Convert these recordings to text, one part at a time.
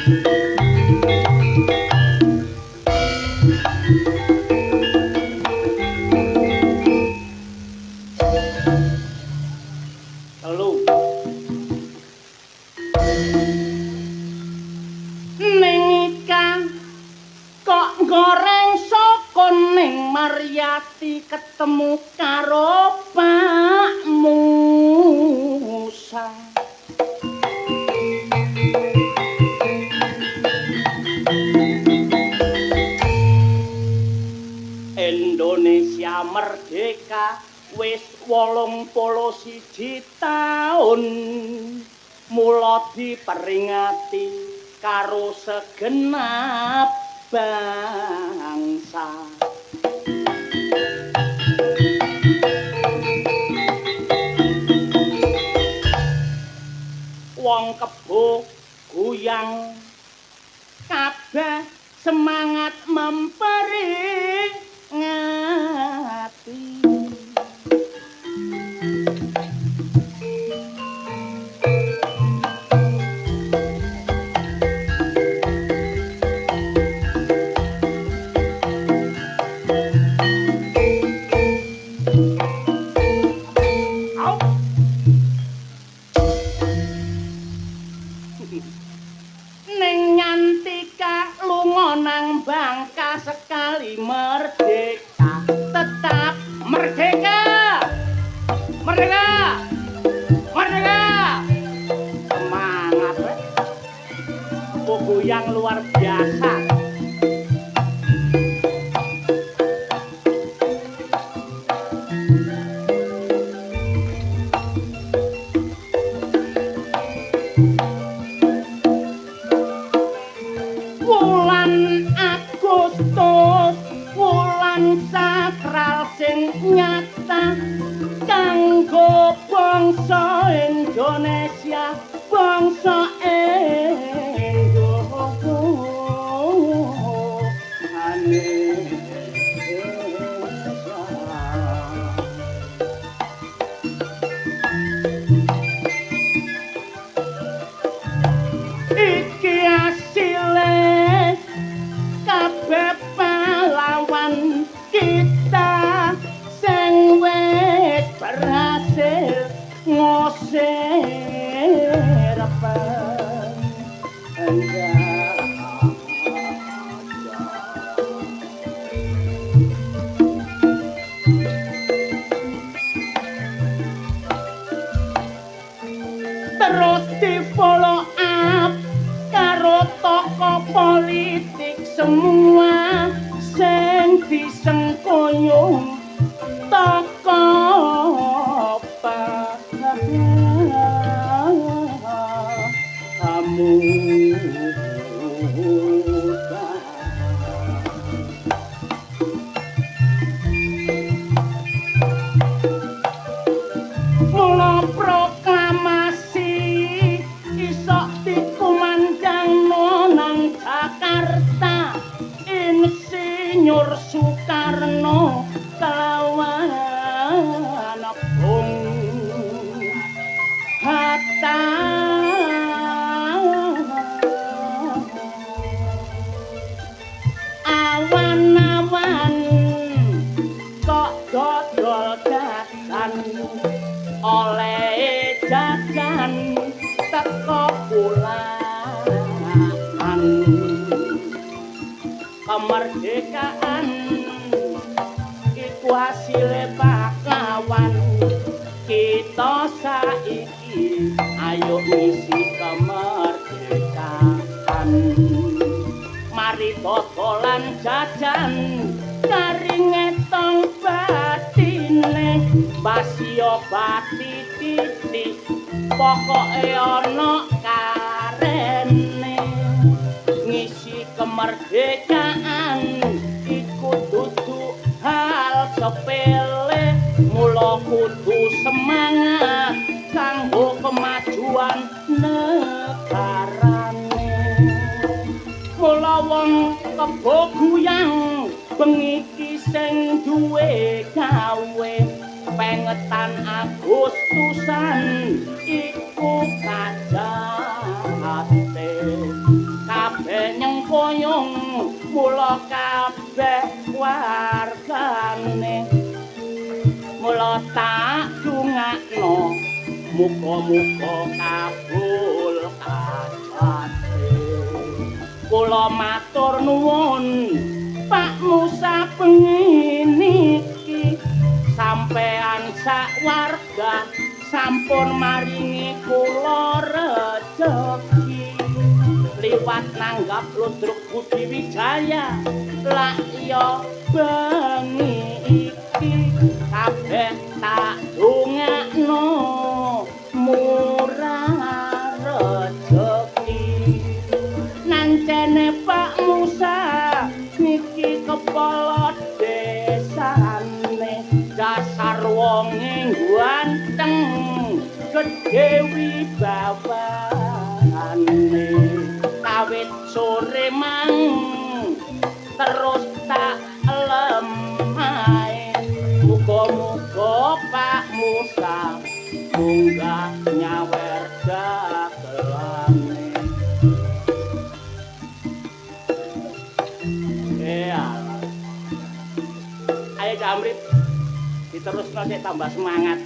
Telu. Ning ikan kok goreng sokon ning Maryati ketemu karo Pak Musa. Indonesia merdeka wis 81 taun mula diperingati karo segenap bangsa. Wong kebo guyang kabeh semangat memperingati. Ning nyantika lunga nang Bangka sekali merdeka tetap merdeka merdeka merdeka semangat buku yang luar biasa. Sakral sing nyata kanggo bangsa Indonesia bangsa iki asile kabeh pahlawan kita sing wis berhasil ngusir terus di follow up karo tokoh politik semua sing disengkuyung tokoh muda. Mula proklamasi isok dikumandangno nang Jakarta Insinyur Soekarno kelawan Bung Hatta. Awan-awan kok dodol dadan oleh jajan teko pulaan kemerdekaan iku hasile pahlawan kita saiki ayo ngisi kemerdekaan mari dodolan jajan karinge tong batine basio bati titik pokoke ana karene ngisi kemerdekaan iku dudu hal sepele mula kudu semangat kanggo kemajuan negarane mula wong kebo guyang bengi iki sing duwe gawe pengetan Agustusan iku kajate moyong mula kabeh wargane mula tak dungakno muga-muga kabul kabate kula matur nuwun Pak Musa bengi niki sampean sak warga sampun maringi kula rejeki liwat nanggap Ludruk Budi Wijaya lak iya bengi iki kabeh tak dongakno murah rejeki nancene Pak Musa niki kepala desane dasar wong ganteng gedhe wibawane kawit sore mang terus tak lemahe muga-muga Pak Musa munggah nyawer dagelane ayo Kamrit diterusno sik tambah semangat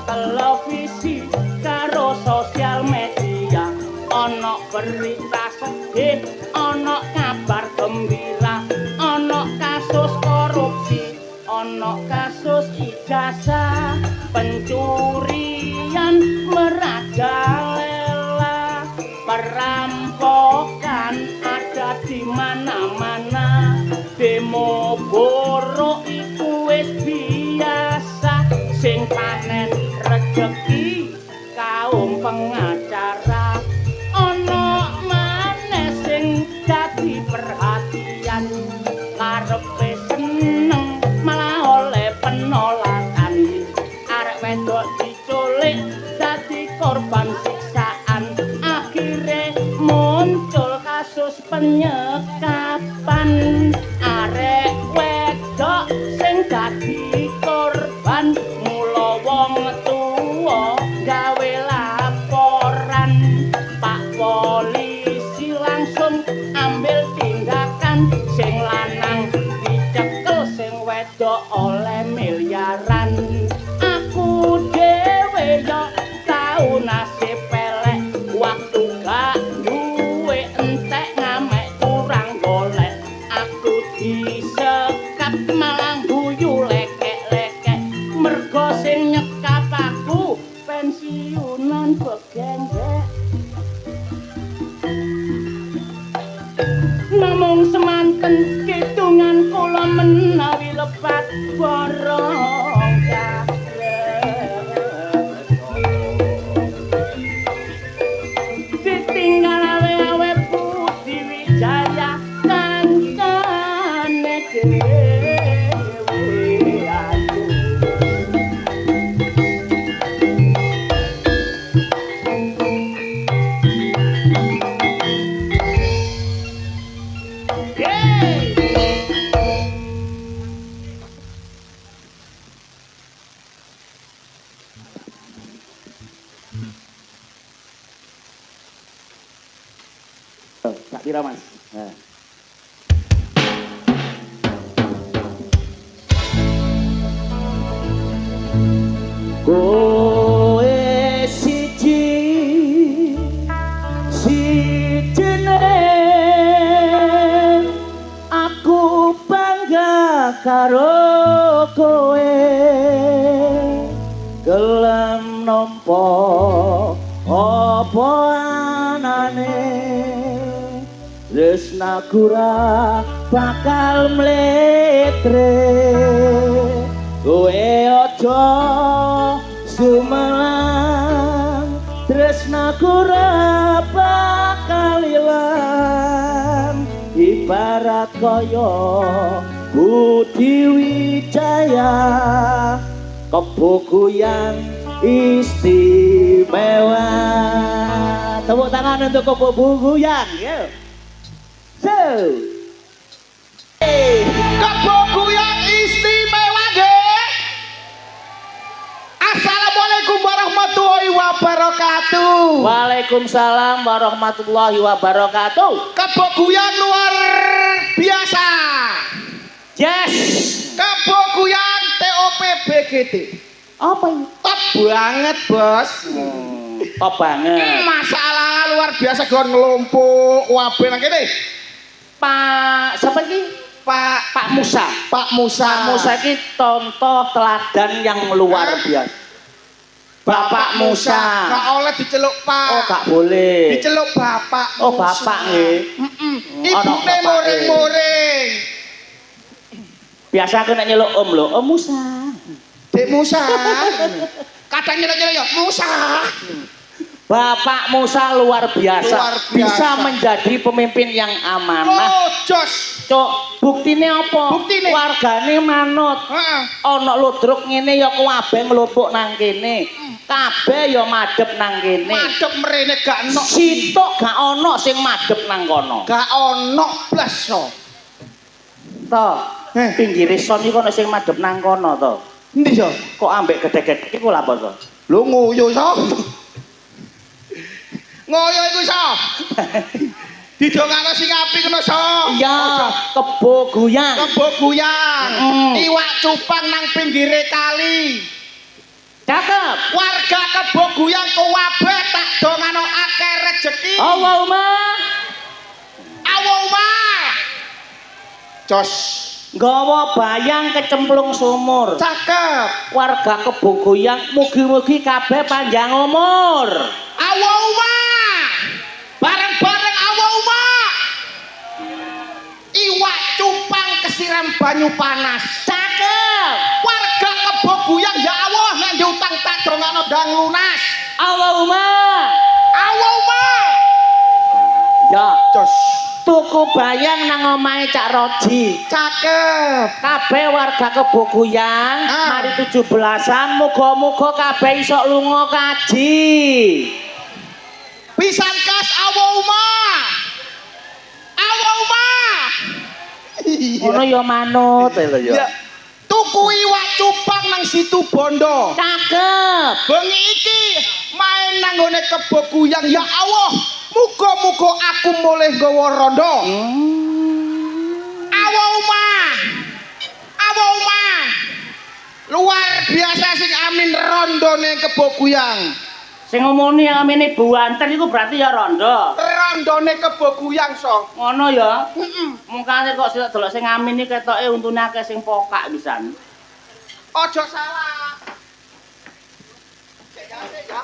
televisi karo sosial media ana berita sedih ana kabar gembira ana kasus korupsi ana kasus ijazah pencurian merajalela perampokan ada di mana-mana demo borok iku wis biasa sing panen rejeki kaum pengacara ana maneh sing dadi perhatian karepe seneng malah oleh penolakan arek wedok diculik dadi korban siksaan akhire muncul kasus penyekapan arek wedok sing dadi korban wong tuwa gawe laporan Pak polisi langsung ambil tindakan sing lanang dicekel sing wedok oleh miliaran aku dhewe yo tau nasib pelek waktu gak duwe entek ngamek kurang golek aku disekap malah guyu lekek-lekek mergo sing nyekap aku pensiunan begenggek namung semanten kidungan kula menawi lepat borong ditinggal awe-awe Budi Wijaya kancane dhewe tak kira Mas. Nah. Kowe sijine aku bangga karo kowe gelem nampa apa anane tresnaku ora bakal mletre kowe aja sumelang tresnaku ora bakal ilang ibarat kaya Budi Wijaya kebukuyan istimewa. Tepuk tangan untuk kebukuyan ya. Kebukuyan istimewa nggih. Assalamualaikum warahmatullahi wabarakatuh. Waalaikumsalam warahmatullahi wabarakatuh. Kebukuyan luar biasa. Yes. Kebukuyan TOP BGT. Apa ini? Top banget, Bos. Top banget. Masalah luar biasa gon ngelumpuk wabe nang kene. Pak siapa ini? Pak Musa. Pak Musa. Pak Musa ini contoh teladan yang luar biasa. Bapak Musa. Gak oleh diceluk Pak. Oh, gak boleh. Diceluk Bapak Musa. Oh, Bapak nggih. Ibune moring-moring. Biasa aku nek nyeluk Om lho, Om Musa. Dek Musa. Kadang nyeluk-nyeluk ya Musa. Bapak Musa luar biasa. Luar biasa. Bisa menjadi pemimpin yang amanah. Oh, jos. Cok, buktine apa? Buktine? Wargane manut. Heeh. Ana ludruk ngene ya kabeh nglumpuk nang kene. Kabeh ya madhep nang kene. Madhep mrene gak ono. Sitok gak ana sing madhep nang kono. Gak ono blas so. To, pinggire son iku ana sing madhep nang kono to. Endi so? Kok ambek gedhe-gedhe iku lha apa to? Lho ngoyo so. Ngoyo iku so. Didongakno sing apik kena so. Iya, kebo guyang. Kebo guyang. Iwak cupang nang pinggire kali. Cakep. Warga kebo guyang kuwabe tak dongano akeh rejeki. Allahumma. Allahumma. Jos. Nggawa bayang kecemplung sumur. Cakep. Warga kebo guyang mugi-mugi kabeh panjang umur. Allahumma. Bareng-bareng Allahumma. Iwak cupang kesiram banyu panas. Cakep. Warga kebo guyang ya Allah nek diutang tak dongano ndang lunas. Allahumma. Allahumma. Ya, Jos. tuku bayang nang omahe Cak Roji. Cakep. Kabeh warga kebo guyang mari 17-an muga-muga kabeh iso lunga kaji. Pisan kas Allahumma. Allahumma. Ngono ya manut lho ya. Ya. Tuku iwak cupang nang situ Bondo. Cakep. Bengi iki main nang ngone kebo guyang ya Allah. Muga-muga aku mulih nggawa rondo. Allahumma. Allahumma. Luar biasa sing amin rondone kebo guyang. Sing ngomoni amene buanten iku berarti ya rondo. Rondone kebo guyang so. Ngono ya. Heeh. Mungkane kok sik delok sing amin iki ketoke untune akeh sing pokak pisan. Ojo salah. Cek ya.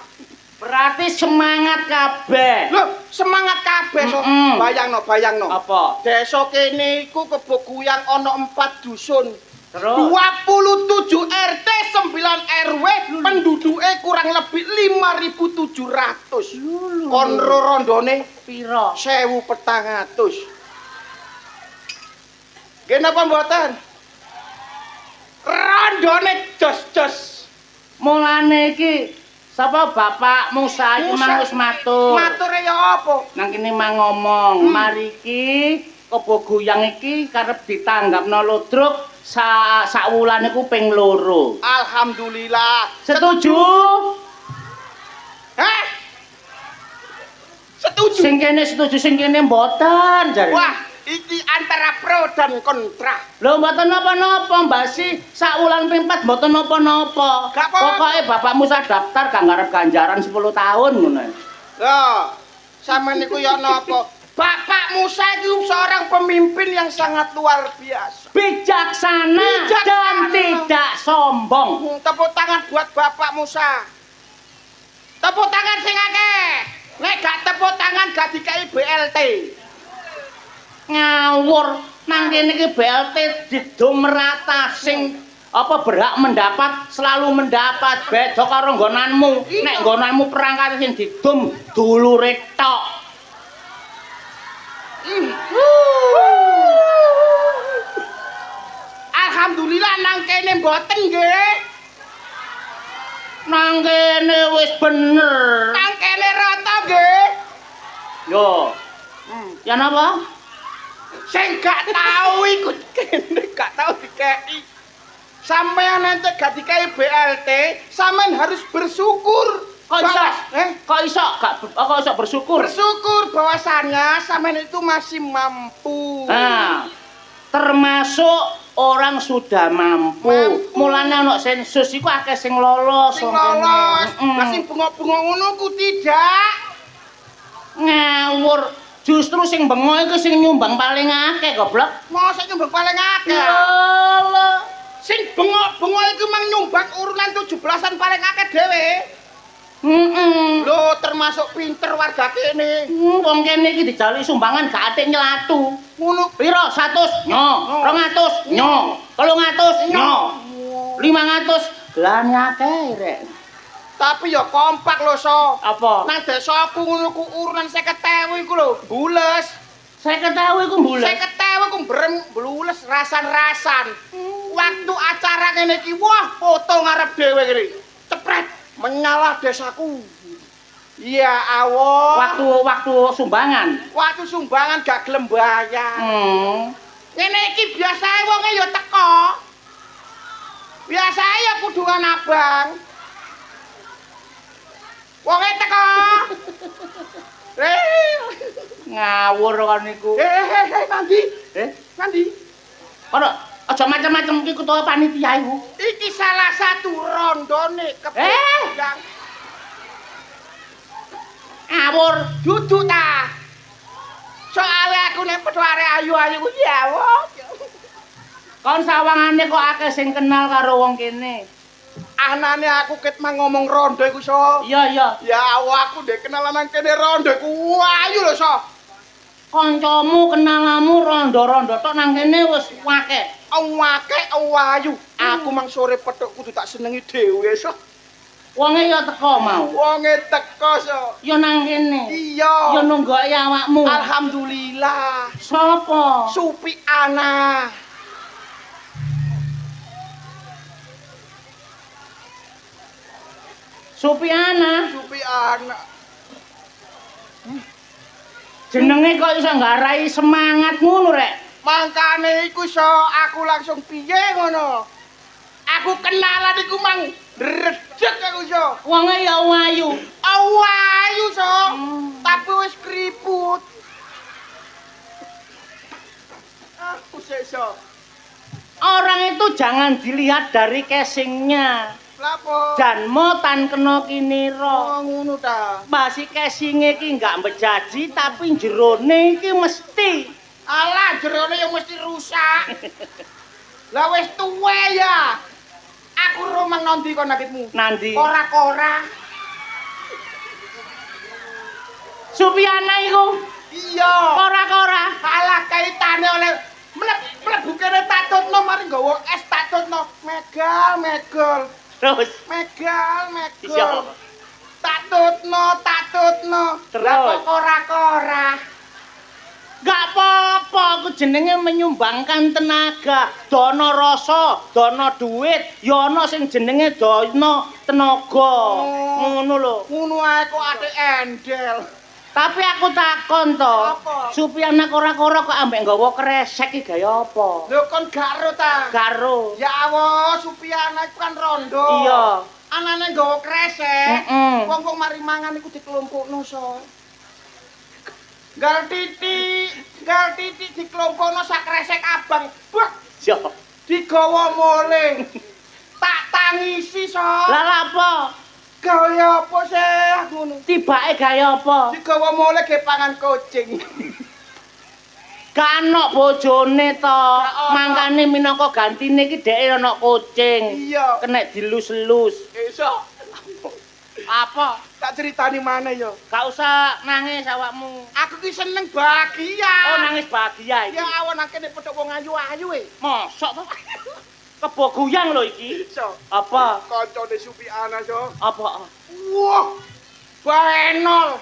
Berarti semangat kabeh. Loh, semangat kabeh so. Bayangno. Apa? Desa kene iku kebo guyang ana 4 dusun. Terus 27 RT 9 RW penduduke kurang lebih 5.700. Kon rondone pira? 1.400. Nggih napa mboten? Rondone jos-jos. Mulane iki sapa Bapak Musa iki mang wis matur. Mature ya apa? Nang kene mang ngomong, mari iki kebo guyang iki karep ditanggapno ludruk sak wulan iku ping 2. Alhamdulillah. Setuju? Hah? Setuju. Sing kene setuju, sing kene mboten jare. Wah, iki antara pro dan kontra. Lho mboten napa-napa, Mbasi. Sak wulan ping 4 mboten napa-napa. Gak apa-apa. Pokoke Bapak Musa daftar gak ngarep ganjaran 10 tahun ngono. Lah, sampean niku ya napa? Bapak Musa itu seorang pemimpin yang sangat luar biasa. Bijaksana dan tidak sombong. Tepuk tangan buat Bapak Musa. Tepuk tangan sing akeh. Nek gak tepuk tangan gak dikai BLT. ngawur nang kene iki BLT didum merata sing apa berhak mendapat selalu mendapat beda karo nggonanmu nek nggonanmu perangkat sing didum dulure tok Alhamdulillah nang kene mboten nggih. nang kene wis bener Nang kene rata nggih. yo ya napa Sing gak tau iku kene gak tau dikeki. Sampeyan ente gak dikai BLT, sampean harus bersyukur. kok iso Bahwa- kok iso bersyukur Bersyukur bahwasannya sampean itu masih mampu. nah termasuk orang sudah mampu. Mulane ana sensus iku akeh sing lolos. Sing lolos, lah sing bengok-bengok ngono ku tidak. Ngawur. Justru sing bengok iku sing nyumbang paling akeh goblok. Mosok nyumbang paling akeh. Allah. Sing bengok-bengok iku mang nyumbang urunan 17-an paling akeh dhewe. Lho termasuk pinter warga kene. Wong kene iki dijaluk sumbangan gak atik nyelatu. Ngono Piro? 100? Nyo. 200? Nyo. 300? Nyo. 500? Gelane akeh rek. tapi ya kompak lho so. Apa? Nang desaku ngono ku urunan 50.000 iku lho, bules. 50.000 iku mbulet. 50.000 ku brem blules rasan-rasan. Waktu acara kene iki wah foto ngarep dhewe kene. Cepret menyalah desaku. Ya Allah. Waktu sumbangan. Waktu sumbangan gak gelem bayar. Ngene iki biasae wonge ya teko. Biasae ya kudungan abang. Wonge teko. Ngawur kan niku. Mandi. Mandi. Kono aja macam-macam iki ketua panitia iku. Iki salah satu rondone kepegang. Ngawur. Dudu ta. Soale aku nek padha arek ayu-ayu ku ya wong. Kon sawangane kok akeh sing kenal karo wong kene. Anane aku ket mang ngomong rondo iku so. Iya, iya. Ya Allah aku ndek kenalan nang kene rondo iku ayu lho so. Kancamu kenalamu rondo-rondo tok nang kene wis akeh. Awake ayu. Aku mang sore petuk kudu tak senengi dhewe so. Wonge ya teko mau. Wonge teko so. Ya nang kene. Iya. Ya nunggoki awakmu. Alhamdulillah. Sopo? Supi Ana. Supiana. Supi Ana. Jenenge kok iso nggarai semangat ngono rek. Mangkane iku so aku langsung piye ngono. Aku kenalan iku mang redeg aku so. Wonge ya ayu. Ayu so. Tapi wis keriput. Aku so. Orang itu jangan dilihat dari casingnya. Lapo? Janmo tan kena kinira. Oh ngono ta. Masih casingnya iki enggak bejaji tapi jerone iki mesti. Alah jerone yang mesti rusak. Lah wis tuwe ya. Aku romang nondi kon nakitmu. Nandi. Kora-kora. Supiana iku. Iya. Kora-kora. Alah kaitane oleh mlebu kene tak tutno mari nggawa es tak tutno. Megal. Terus. Megal. Iya. Tak tutno. Terus? Lah kok kora-kora. Gak apa-apa, aku jenenge menyumbangkan tenaga, dana rasa, dana duit, ya ana sing jenenge dana tenaga. Ngono lho. Ngono ae kok ate endel. Tapi aku takon to, Apa? Supiana kora-kora kok ambek nggawa kresek iki gaya apa? Lho kon garo ta? Karo. Ya Allah, Supiana iku kan rondo. Iya. Anane nggawa kresek. Heeh. Wong-wong mari mangan iku dikelompokno so. Gal titik dikelompokno sak kresek abang. Wah, Yo. digawa mole. Tak tangisi so. Lah apa? Gawe apa sih ngono? Tibake gaya apa? Digawa mole ge pangan kucing. Kanok bojone to. apa. Mangkane minangka gantine iki dhek ana kucing. Iya. Kenek dilus-lus. Iso. Apa? Tak ceritani maneh ya. Gak usah nangis awakmu. Aku ki seneng bahagia. Oh nangis bahagia iki. Ya awon akene petuk wong ayu-ayu e. Mosok to? Kebo guyang lho iki. So, Apa? kancane Supi Ana so. Apa? Wah. Baenol.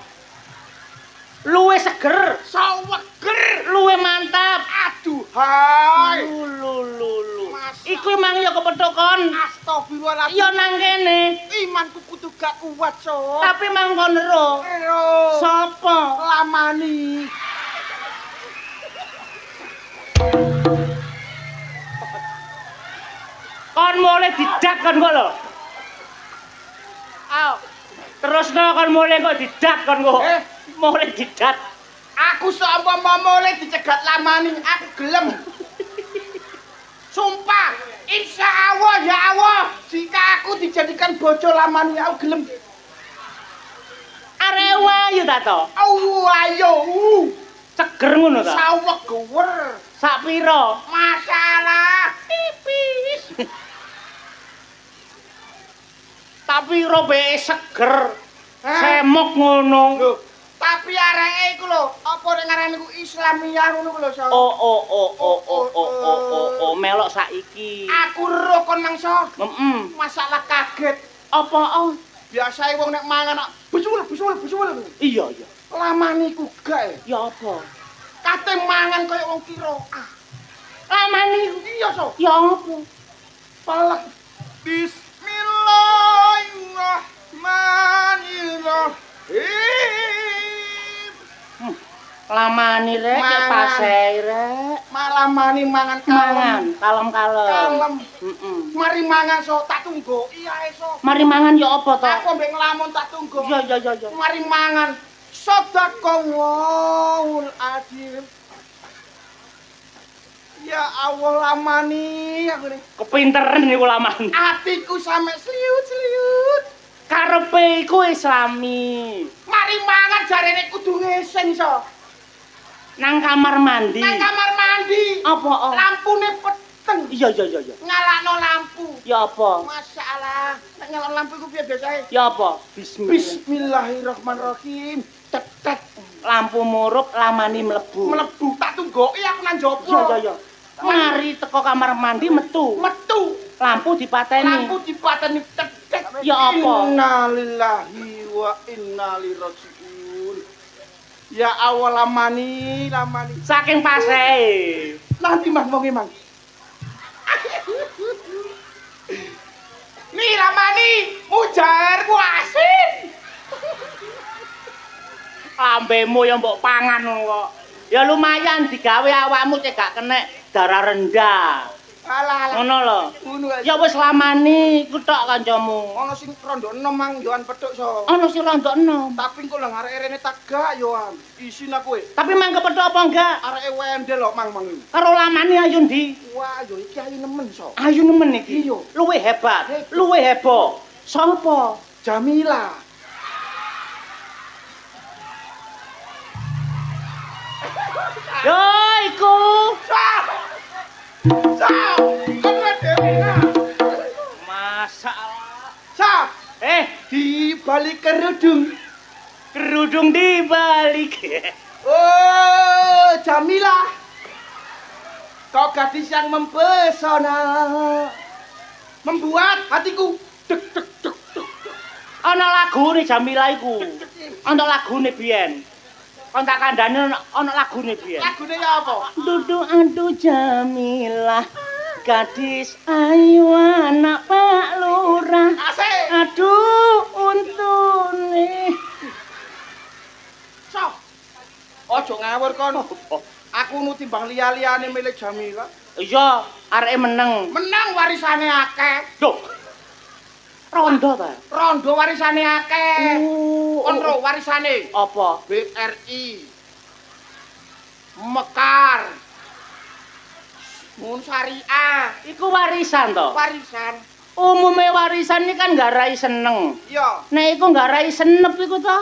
Luwe seger, Saweger. luwe mantap. Aduh, hai. Lu. Masa. Iku emang ya kepethuk kon. Astagfirullahaladzim. Ya nang kene. Imanku kudu gak kuat, so. Tapi mang kon ero. Ero. Sopo? Lamani. Kon mulai didak kon kok lho. Ayo. Terusno kon mulai kok didak kon kok. Mulai didak. Aku seumpama mulai dicegat Lamani, aku gelem. Sumpah, insya Allah ya Allah, jika aku dijadikan bojo Lamani, aku gelem. Arek wayu ta to? Ayo, Ceger ngono ta? saweger. Sak pira? Masalah tipis. Tapi robe seger. Hah? Semok ngono. Loh, tapi areke iku lho, apa nek ngarani iku Islamiyah ngono ku lho, so. Oh, melok saiki. Aku ro kon mangsa. Masalah Kaget. apa? Oh, Biasae wong nek mangan besul. iya. Lamani ku gak. Ya apa? Kate mangan kaya wong kira. Lamani Iya, so. ya apa? Palak. Bismillahirrahmanirrahim. Lamani rek, Mangan. pasai rek. Malamani mangan Mangan, kalem-kalem. Kalem. Mari Mari mangan so tak tunggu. Iya so. mangan ya apa to? Aku mbek ngelamun tak tunggu. Iya. Mari mangan. Shadaqallahul adzim. Ya Allah Lamani aku nih. Kepinteran niku Lamani. Atiku sampe sliut. Karepe iku Islami. Mari mangan jarene kudu ngeseng so. Nang kamar mandi. Nang kamar mandi. Apa? Oh? Lampune peteng. Iya. Nyalakno lampu. Ya apa? Masalah. Nek nyalakno lampu iku piye biasae? Ya apa? Bismillahirrahmanirrahim. Tetet. Lampu murup Lamani mlebu. Mlebu tak tunggoki aku nang jopo. Iya. Mari teko kamar mandi metu. Lampu dipateni. Lampu dipateni tetet. Ya apa? Innalillahi wa inna ilaihi rajiun. Ya Allah Lamani. Saking pasai. Nanti Mas wong Mang. Nih Lamani, mujarku asin. Lambemu yang mbok pangan kok. Ya lumayan digawe awakmu cek gak kenek darah rendah. Alah. Ngono lho. Ngono ae. Ya wis Lamani iku tok kancamu. Ono sing rondo 6 mang yoan petuk so. Ono sing rontok enom. Tapi kok lah arek rene tagak yoan. Isin aku e. Tapi mang kepethuk apa enggak? Areke wendel lho mang iki. Karo Lamani ayu ndi? Wah, yo iki ayu nemen so. Ayu nemen iki. Iya. Luwe hebat, luwe heboh. Sopo? Jamila. Yo iku. Sa. Kowe dhewe nah. Masalah. Sa. Di balik kerudung. Kerudung dibalik. Oh, Jamila. Kau gadis yang mempesona. Membuat hatiku deg deg deg deg. Ana lagune Jamila iku. Ana lagune biyen. Kon tak kandhane ana lagune biyen. Lagune ya apa? Duduk aduh Jamila. Gadis ayu anak Pak Lurah. Asik. Aduh untune. Sok. Ojo ngawur kon. Aku nu timbang liya-liyane milik Jamila. Iya, areke meneng. Menang warisane akeh. Loh. Rondo ta? Rondo warisane akeh. Kon ro warisane. Apa? BRI. Mekar. Mun syariah. Iku warisan to? Warisan. Umume warisan iki kan nggarai seneng. Iya. Nek iku nggarai senep iku to?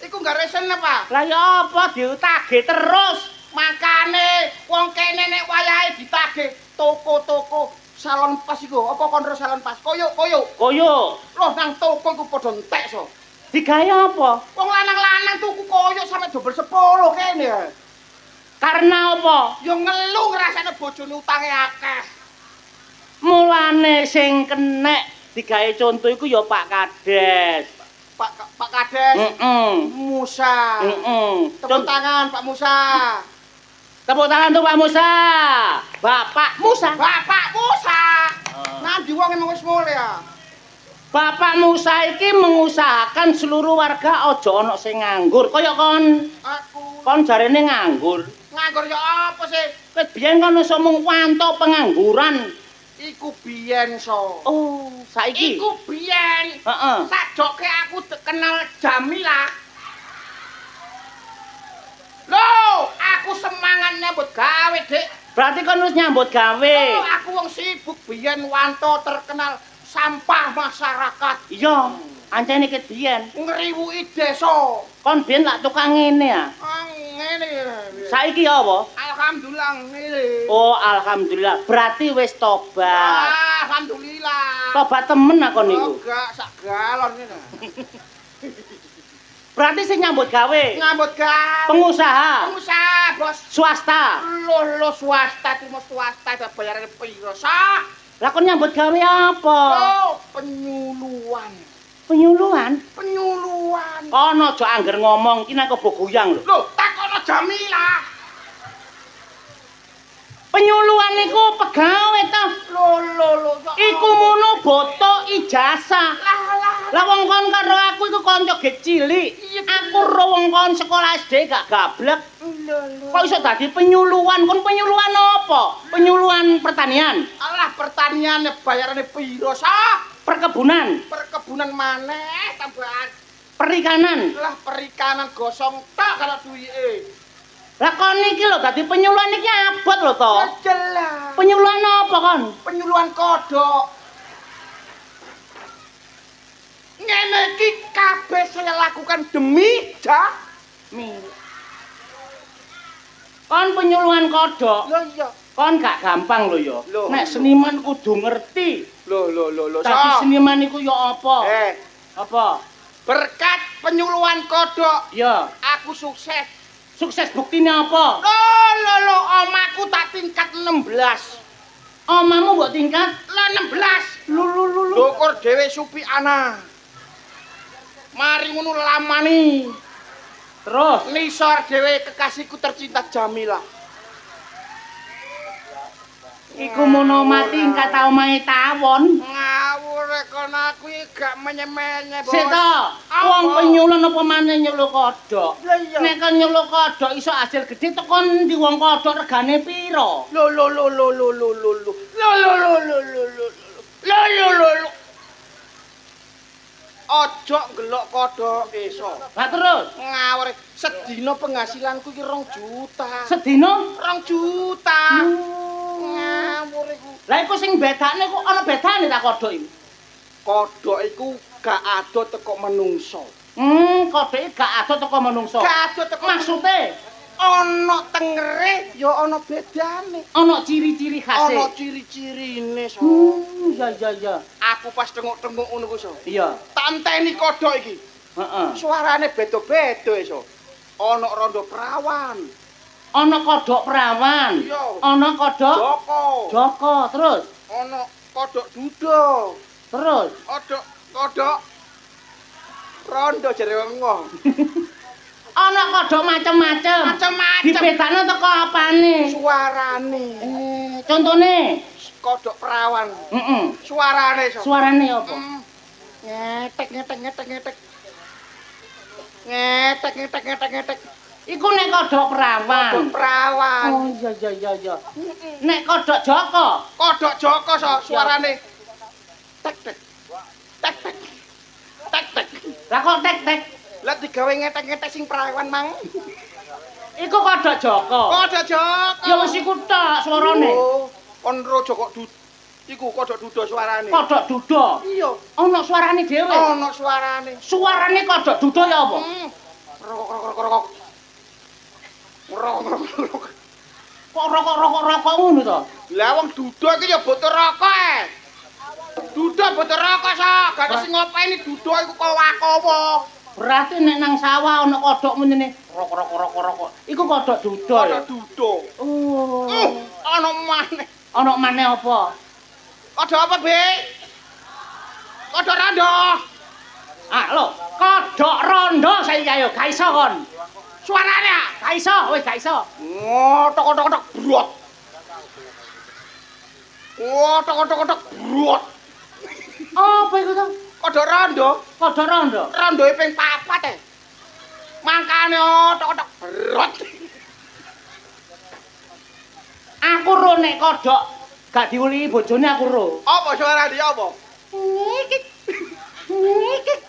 Iku gak resen apa? Lah ya apa diutagih terus? Makane wong kene nek wayahe ditagih toko-toko salon pas iku. Apa kon ro salon pas? Koyo. Koyo. Loh nang toko iku padha entek so. Digawe apa? Wong lanang-lanang tuku koyo sampe dobel 10 kene. Karena apa? Yo ngeluh ngrasane bojone utange akeh. Mulane sing kenek digawe conto iku ya Pak Kades. Pak Kades. Musa. Tepuk tangan Pak Musa. Tepuk tangan untuk Pak Musa. Bapak Musa. Bapak Musa. Nanti wong emang wis mulai ya. Bapak Musa iki mengusahakan seluruh warga aja ana sing nganggur. Kaya kon. Kon jarene nganggur. Nganggur ya apa sih? Wis biyen kon iso mung wantuk pengangguran. Iku biyen so. Oh, saiki. Iku biyen. Heeh. Sajoke aku kenal Jamila. Loh, aku semangat nyambut gawe, Dik. Berarti kon wis nyambut gawe. Oh, aku wong sibuk biyen wanto terkenal sampah masyarakat. Iya, ancene ket biyen. Ngriwuki desa. Kon biyen lak tukang ngene ya. Ngene. Saiki apa? Alhamdulillah ngene. Oh, alhamdulillah. Berarti wis tobat. Alhamdulillah. Tobat temen aku niku. Enggak sak galon ngene. Berarti sing nyambut gawe. Ngambut gawe. Pengusaha. Pengusaha, Bos. Swasta. Lo swasta cuma swasta ada bayarane piro sak? Lah kon nyambut gawe apa? Oh, penyuluhan. Penyuluhan. Penyuluhan. Kono aja angger ngomong, iki nek goyang lho. Loh, takono Jamila. Penyuluhan iku pegawe ta. Lo. Iku mono boto ijazah. Lah wong kon karo aku iku kanca gek cilik. Aku ro wong kon sekolah SD gak gablek. Kok iso dadi penyuluhan? Kon penyuluhan apa? Penyuluhan pertanian. Alah pertanian bayarane piro sak? Perkebunan. Perkebunan maneh tambahan. Perikanan. Lah perikanan gosong tak kalau duwike. Lah kon iki lho dadi penyuluhan iki abot lho to. Jelas. Penyuluhan apa kon? Penyuluhan kodok. Ngene iki kabeh saya lakukan demi Jamil. Kon penyuluhan kodok. Lho iya. Kon gak gampang lho ya. Loh. Nek seniman kudu ngerti. Lho. Dadi seniman iku ya apa? Apa? Berkat penyuluhan kodok, Ya, aku sukses. sukses buktine apa? Lho, omaku tak tingkat 16. Omamu mbok tingkat Lah 16. lu. Dukur dhewe supi ana. Mari ngono lamani. Terus Nisor dhewe kekasihku tercinta Jamila. iku mono mati tingkat omahe tawon. Ngawur kon aku iki gak menye-menye, Bos. Sik to, wong penyulun apa maneh nyuluk kodok. Lah iya. Nek kon nyuluk kodok iso hasil gedhe tekon ndi wong kodok regane pira? Lho. Ojo ngelok kodok iso. Lah terus Ngawur, sedina penghasilanku iki 2 juta. sedina 2 juta. Ngawur iku. Lah iku sing bedane ku ana bedane ta kodok iku? Kodok iku gak ado teko menungso. Kodok iki gak ado teko manungsa. Gak ado teko Maksude ana tengere ya ana bedane. ana ciri-ciri khase. Ana ciri-cirine, So. Iya. Aku pas tengok-tengok ngono ku, So. Iya. Tak enteni kodok iki. Heeh. Suarane beda-beda, So. Ana rondo perawan. Ana kodok perawan. Iya. Ana kodok Joko. terus. Ana kodok dudo. Terus. Kodok rondo jare wong. Ana kodok macem-macem. Macem-macem. Dibedakno teko apane? Suarane. Contone? Kodok perawan. Heeh. Suarane, So. Suarane apa? Ngetek. Ngetek. Iku nek kodok perawan. Kodok perawan. Oh iya. Nek kodok Joko. Kodok Joko, So. Suarane. Tek. Lah kok tek-tek? Lah digawe ngetek-ngetek sing perawan mang. Iku kodok Joko. Kodok Joko. Ya wis iku tok suarane. Oh, kon ro Joko iku kodok dudo suarane. Kodok dudo. Iya. Ana suarane dhewe. Ana suarane. Suarane kodok dudo ya apa? Rokok. Kok rokok ngono to? Lah wong dudo iki ya butuh rokok. Dudo butuh rokok, So. Gak sing ngopeni dudo iku kowakowo. Berarti nek nang sawah ana kodhok menene rok. Iku kodhok dudol. Kodhok duduk. Oh. Ana maneh. Ana maneh apa? Kodhok apa, Be? Kodhok rondo. Ah, lho, kodhok rondo saiki ayo, ga iso kon. Suarane. Ga iso, wis ga iso. Tok brot. Tok brot. Apa iku to? Kodhok rondo. Kodhok rondo. Rondoe ping 4 e. Mangkane tok brot. Aku ro nek kodhok gak diuli bojone aku ro. Apa suarane apa? Ngikik. Ngikik.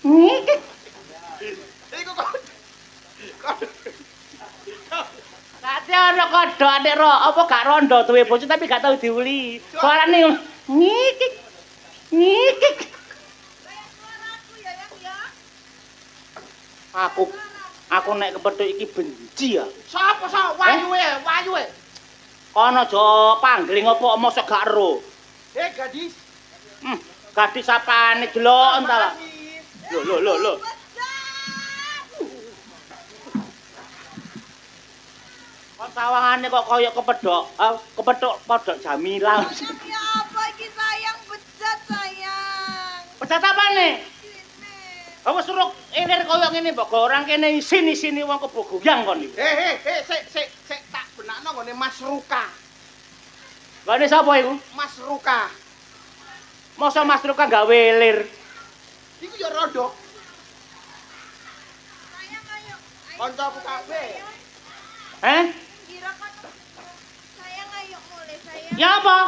Ngikik. Iku kodhok. Dadi ana kodhok adik ro, apa gak rondo duwe bojo tapi gak tau diuli. Suarane ngikik. Ngikik. Aku nek kepethuk iki benci ya. Sapa wayuhe? Kono aja panggling apa mosok gak ero. Gadis. Gadis sapane delok entah. Lho. Kok sawangane kok kaya kepethuk, kepethuk podok Jamila. Ya apa iki sayang bejat sayang. Pecat apane? Sini. Apa suruh elir kaya ngene mbok orang kene isin-isini wong keboguyang kon iki. Sik tak benakno nggone Mas Ruka. Gane sapa iku? Mas Ruka. Masa Mas Ruka gawe elir. Iku ya rondo. Sayang ayo. Kancaku kabeh. Kira kan sayang ayo mulai sayang. Ya apa?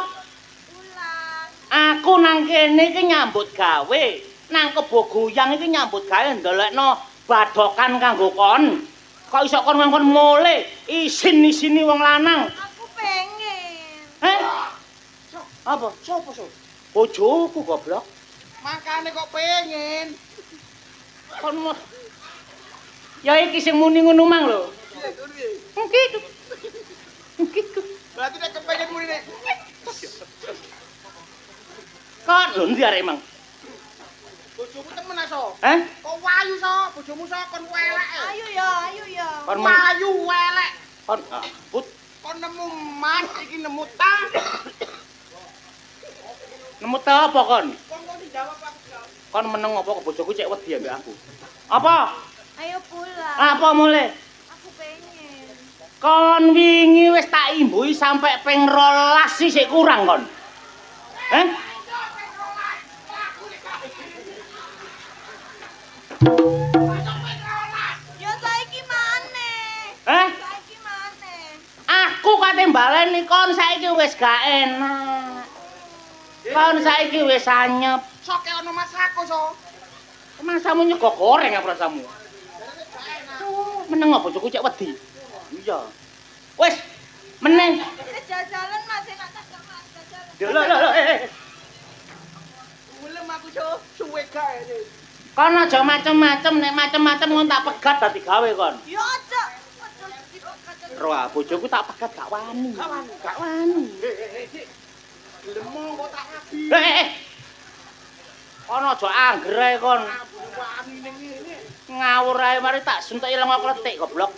Pulang. Aku nang kene iki nyambut gawe. Nang keboguyang iki nyambut gawe ndelokno badokan kanggo kon. Kok iso kon ngongkon mule isin-isini wong lanang. Aku pengen. Apa? Sopo so? Bojoku goblok. Makane kok pengen. Kon ya iki sing muni ngono mang lho. Ngikik. Ngikik. Berarti nek kepengen muni nek. Kon lho ndi arek mang? Bojomu temen aso. Kok Wayu so, bojomu so kon welek. Ayo ya. Kon Wayu welek. kon put Kon nemu mas iki nemu ta. nemu ta apa kon? Kon dijawab aku jawab. Kon meneng apa kok bojoku cek wedi ambek aku. Apa? Ayo pulang. Apa mule? Aku pengen. Kon wingi wis tak imbui sampe ping 12 sik kurang kon. Ya saiki maneh. Saiki maneh. Aku kate baleni kon saiki wis gak enak. Kon saiki wis anyep. Soke ono mas aku so. Masamu nyego goreng apa rasamu? Meneng apa bojoku cek wedi. Iya. Wis, meneng. Jajalan Mas enak tak Mas jajalan. Lho. Ulem aku so suwe gae. Kon aja macem-macem, nek macem-macem ngono tak pegat dadi gawe kon. Ya aja. Aja Ro bojoku tak pegat gak wani. Gak wani. Lemo kok tak rabi. Kon aja angger ae kon. Wani ning ngene. Ngawur ae mari tak suntuk ilang kletik goblok.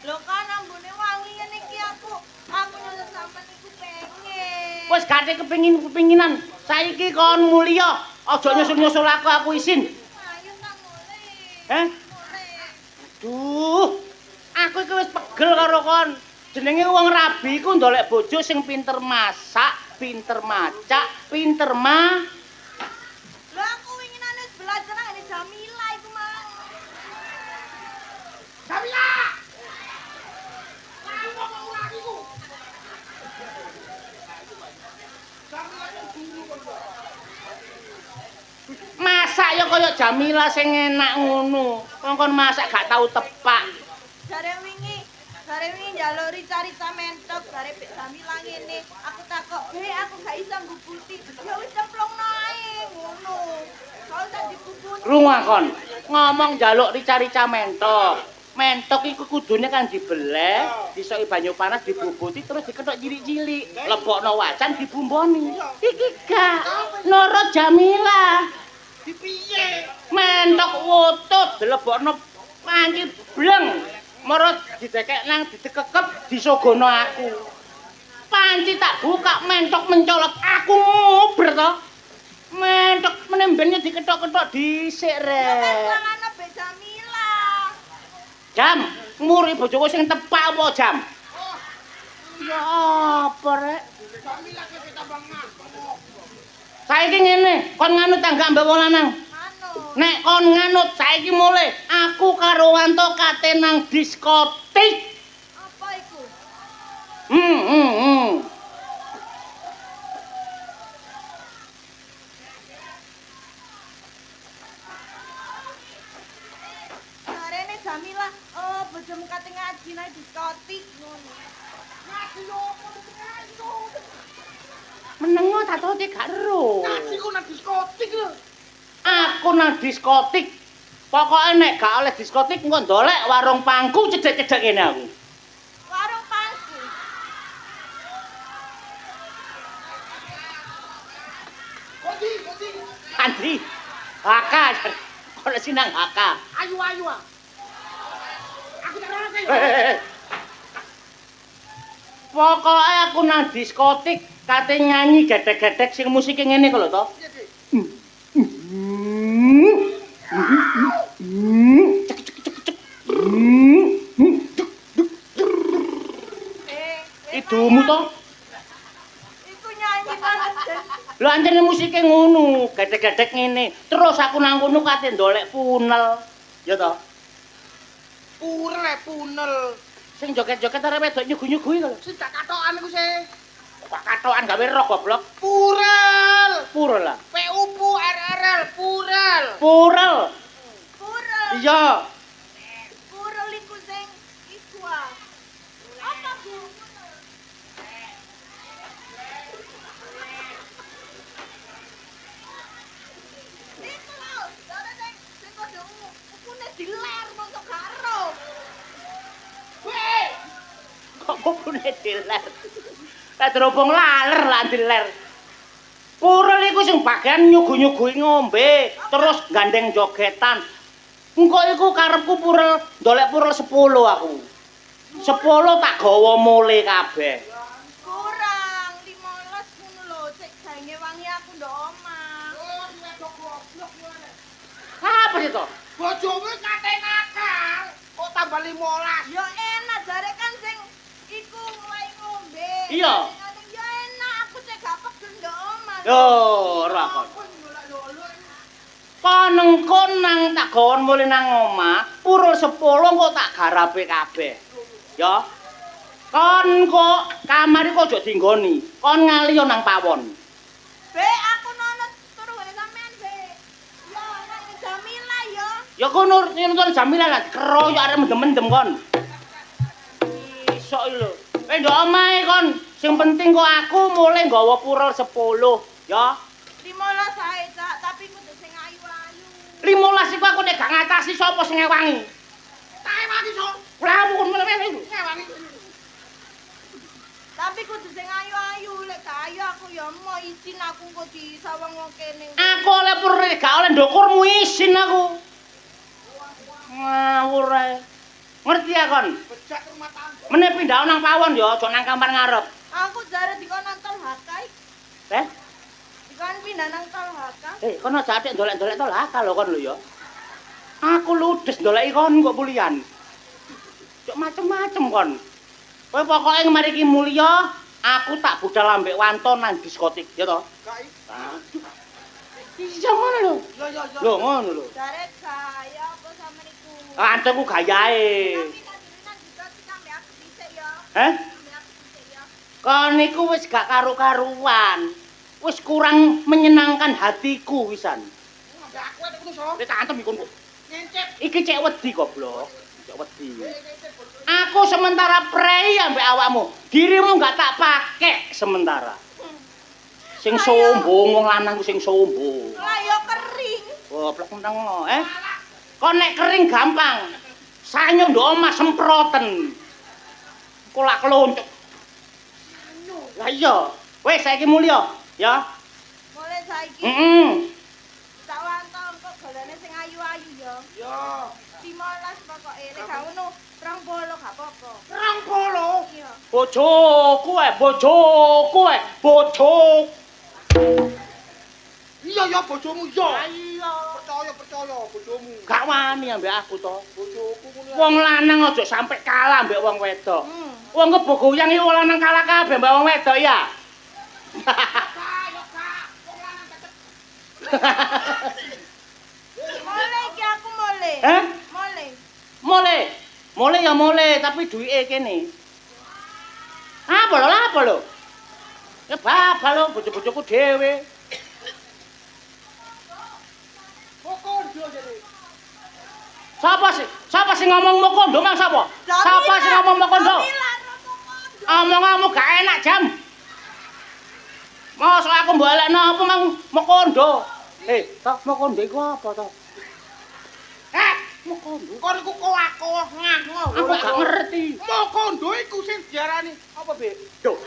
Lho kan ambune wangi ngene iki aku nyusul sampean iku pengen. Wis gak kepengin-kepinginan. Saiki kon mulya, aja nyusul-nyusul aku isin. Ayo tak mulai. Mulai. Duh. Aku iki wis pegel karo kon. Jenenge wong rabi iku ndolek bojo sing pinter masak, pinter macak, pinter Lho aku winginane belajar nang ngene Jamila iku mang. Jamila. Aku ngomong lagi ku. Jamila yang guru kon. masak ya kaya Jamila sing enak ngono. Kon masak gak tau tepak. Jare wingi njaluk rica-rica mentok jare Jamila ngene. Aku takok, "Be, aku gak iso mbubuti." Ya wis cemplungno ae ngono. Kau tak dibubuti. Rungokon, ngomong njaluk rica-rica mentok. Mentok iku kudune kan dibeleh, disoki banyu panas dibubuti terus diketok cilik-cilik. Lebokno wajan dibumboni. Iki gak nurut Jamila. Dipiye? Mentok wutut dilebokno panci bleng. Marut didekek nang didekekep disogono aku. Panci tak buka mentok mencolot aku nguber to. Mentok menembene diketok-ketok dhisik rek. Tangan Mbak Jamila. Jam, muri bojoku sing tepak apa jam? Ya apa rek? Jamila kowe tambah ngapa? Saiki ngene, kon nganut tangga mbek wong lanang. Manut. Nek kon nganut saiki mulai aku karo Wanto kate nang diskotik. Apa iku? Hmm. Sarene Jamila, oh bojomu kate ngaji nang diskotik ngono. Ngaji opo ngaji? Menengo tak tau gak ero. Ngaji ku nang diskotik lho. Aku nang diskotik. Pokoke nek gak oleh diskotik engko ndolek warung pangku cedhek-cedhek kene aku. Warung pangku. Kodi. Andri. Haka. Ono sinang Haka. Ayu ah. Aku tak ngerti. Pokoke aku nang diskotik kate nyanyi gedhek-gedhek sing musike ngene kok lho to. Idumu to? Iku nyanyi pancen. Lho anjene musike ngono, gedhek-gedhek ngene. Terus aku nang kono kate ndolek punel. Ya to? Punel. Sing joget-joget arep wedok nyugu-nyugu iki lho. Sing gak katokan iku sih. Kok katokan gawe rok goblok. Purel. Purel lah. PURL Purel. Purel. Purel. Iya. Purel iku sing iku ah. Apa Bu? Iku lho, jare sing kodho ukune diler mosok karo. Weh. Kok kupune diler. Tak terobong laler lah diler. Purel iku sing bagian nyugu-nyuguhi ngombe, terus gandeng jogetan. Engko iku karepku purel, ndolek purel 10 aku. 10 tak gawa mule kabeh. Kurang 15 ngono lho, cek gaenge wangi aku ndok omah. Oh, wedok goblok kowe. Apa sih to? Bojomu kate nakal. Kok tambah 15? Ya enak jare kan sing iku mulai ngombe. Iya. Ya enak aku cek gak pegel ndok omah. Yo, ora kon. Kon engko nang tak gawon mule nang omah, purul 10 kok tak garape kabeh. Ya. Kon kok kamar iku aja dinggoni. Kon ngaliyo nang pawon. Be, aku nono turu ngene sampean, Be. Ya, nang Jamila ya. Ya kono nonton Jamila lah keroyok arep mendem-mendem kon. Iso iki lho. Ndok omahe kon, sing penting kok aku mulai nggawa purul 10, ya. 15 ae, Cak, tapi kudu sing ayu-ayu. 15 iku aku nek gak ngatasi sapa sing ngewangi. Tak ewangi so. Lah mun ngene iku. Ewangi. Tapi kudu sing ayu-ayu, lek gak ayu aku ya mau izin aku kok disawang wong kene. Aku oleh purul gak oleh ndukurmu izin aku. Ngawur ae. Ngerti ya kon? Bejat rumah tangga. Meneh pindah nang pawon ya, aja nang kamar ngarep. Aku jare dikon nang tol Hakai. Eh? Dikon pindah nang tol Haka. Kon aja atik ndolek-ndolek to lah kalau kon lho ya. Aku ludes ndoleki kon kok pulian. Cok macem-macem kon. Kowe pokoke mari iki mulya, aku tak budal ambek Wanto nang diskotik, ya to? Gak Iya ngono lho. Ya. Lho ngono lho. Jare gaya apa sampe niku. Anteku gayahe. Tapi kan jenengan juga sik ambek aku dhisik ya. Heh? Ambek aku dhisik ya. Kon niku wis gak karu-karuan. Wis kurang menyenangkan hatiku wisan. Ambek aku ada kudu so. Nek tak antem iku. Ngencep. Iki cek wedi goblok. Cek wedi. Aku sementara prei ambek awakmu. Dirimu gak tak pakai sementara. Sing sombong wong lanang ku sing sombong. Lah ya kering. Goblok meneng Kon nek kering gampang. Sanyo ndok omah semproten. Kolak kloncok. Lah iya. Wes saiki mulya, ya. Mulai saiki Heeh. Cawanto Iya. 15 pokoke nek gak ngono 20 gak apa-apa. 20. Iya. Bojoku bojoku. Iya ya bojomu iya. Iya. Percaya bojomu. Gak wani ambek aku to. Bojoku ngono. Wong lanang aja sampe kalah ambek wong wedok. Hmm. Wong kebogoyang iki wong lanang kalah kabeh ambek wong wedok ya. Mole iki aku mole. Hah? Mole. Mole ya mole, tapi duwike kene. Apa lho? Ya babal lho bojo-bojoku dhewe. Mokondo jare. Sapa sing ngomong mokondo mang sapa? Sapa sing ngomong mokondo? Omonganmu gak enak jam. Mosok aku mbalekno apa mang mokondo? Toh mokondo iku apa to? Mokondo. Kon iku kowakoh ngano. Aku gak ngerti. Mokondo iku sing diarani apa, Be? Yo.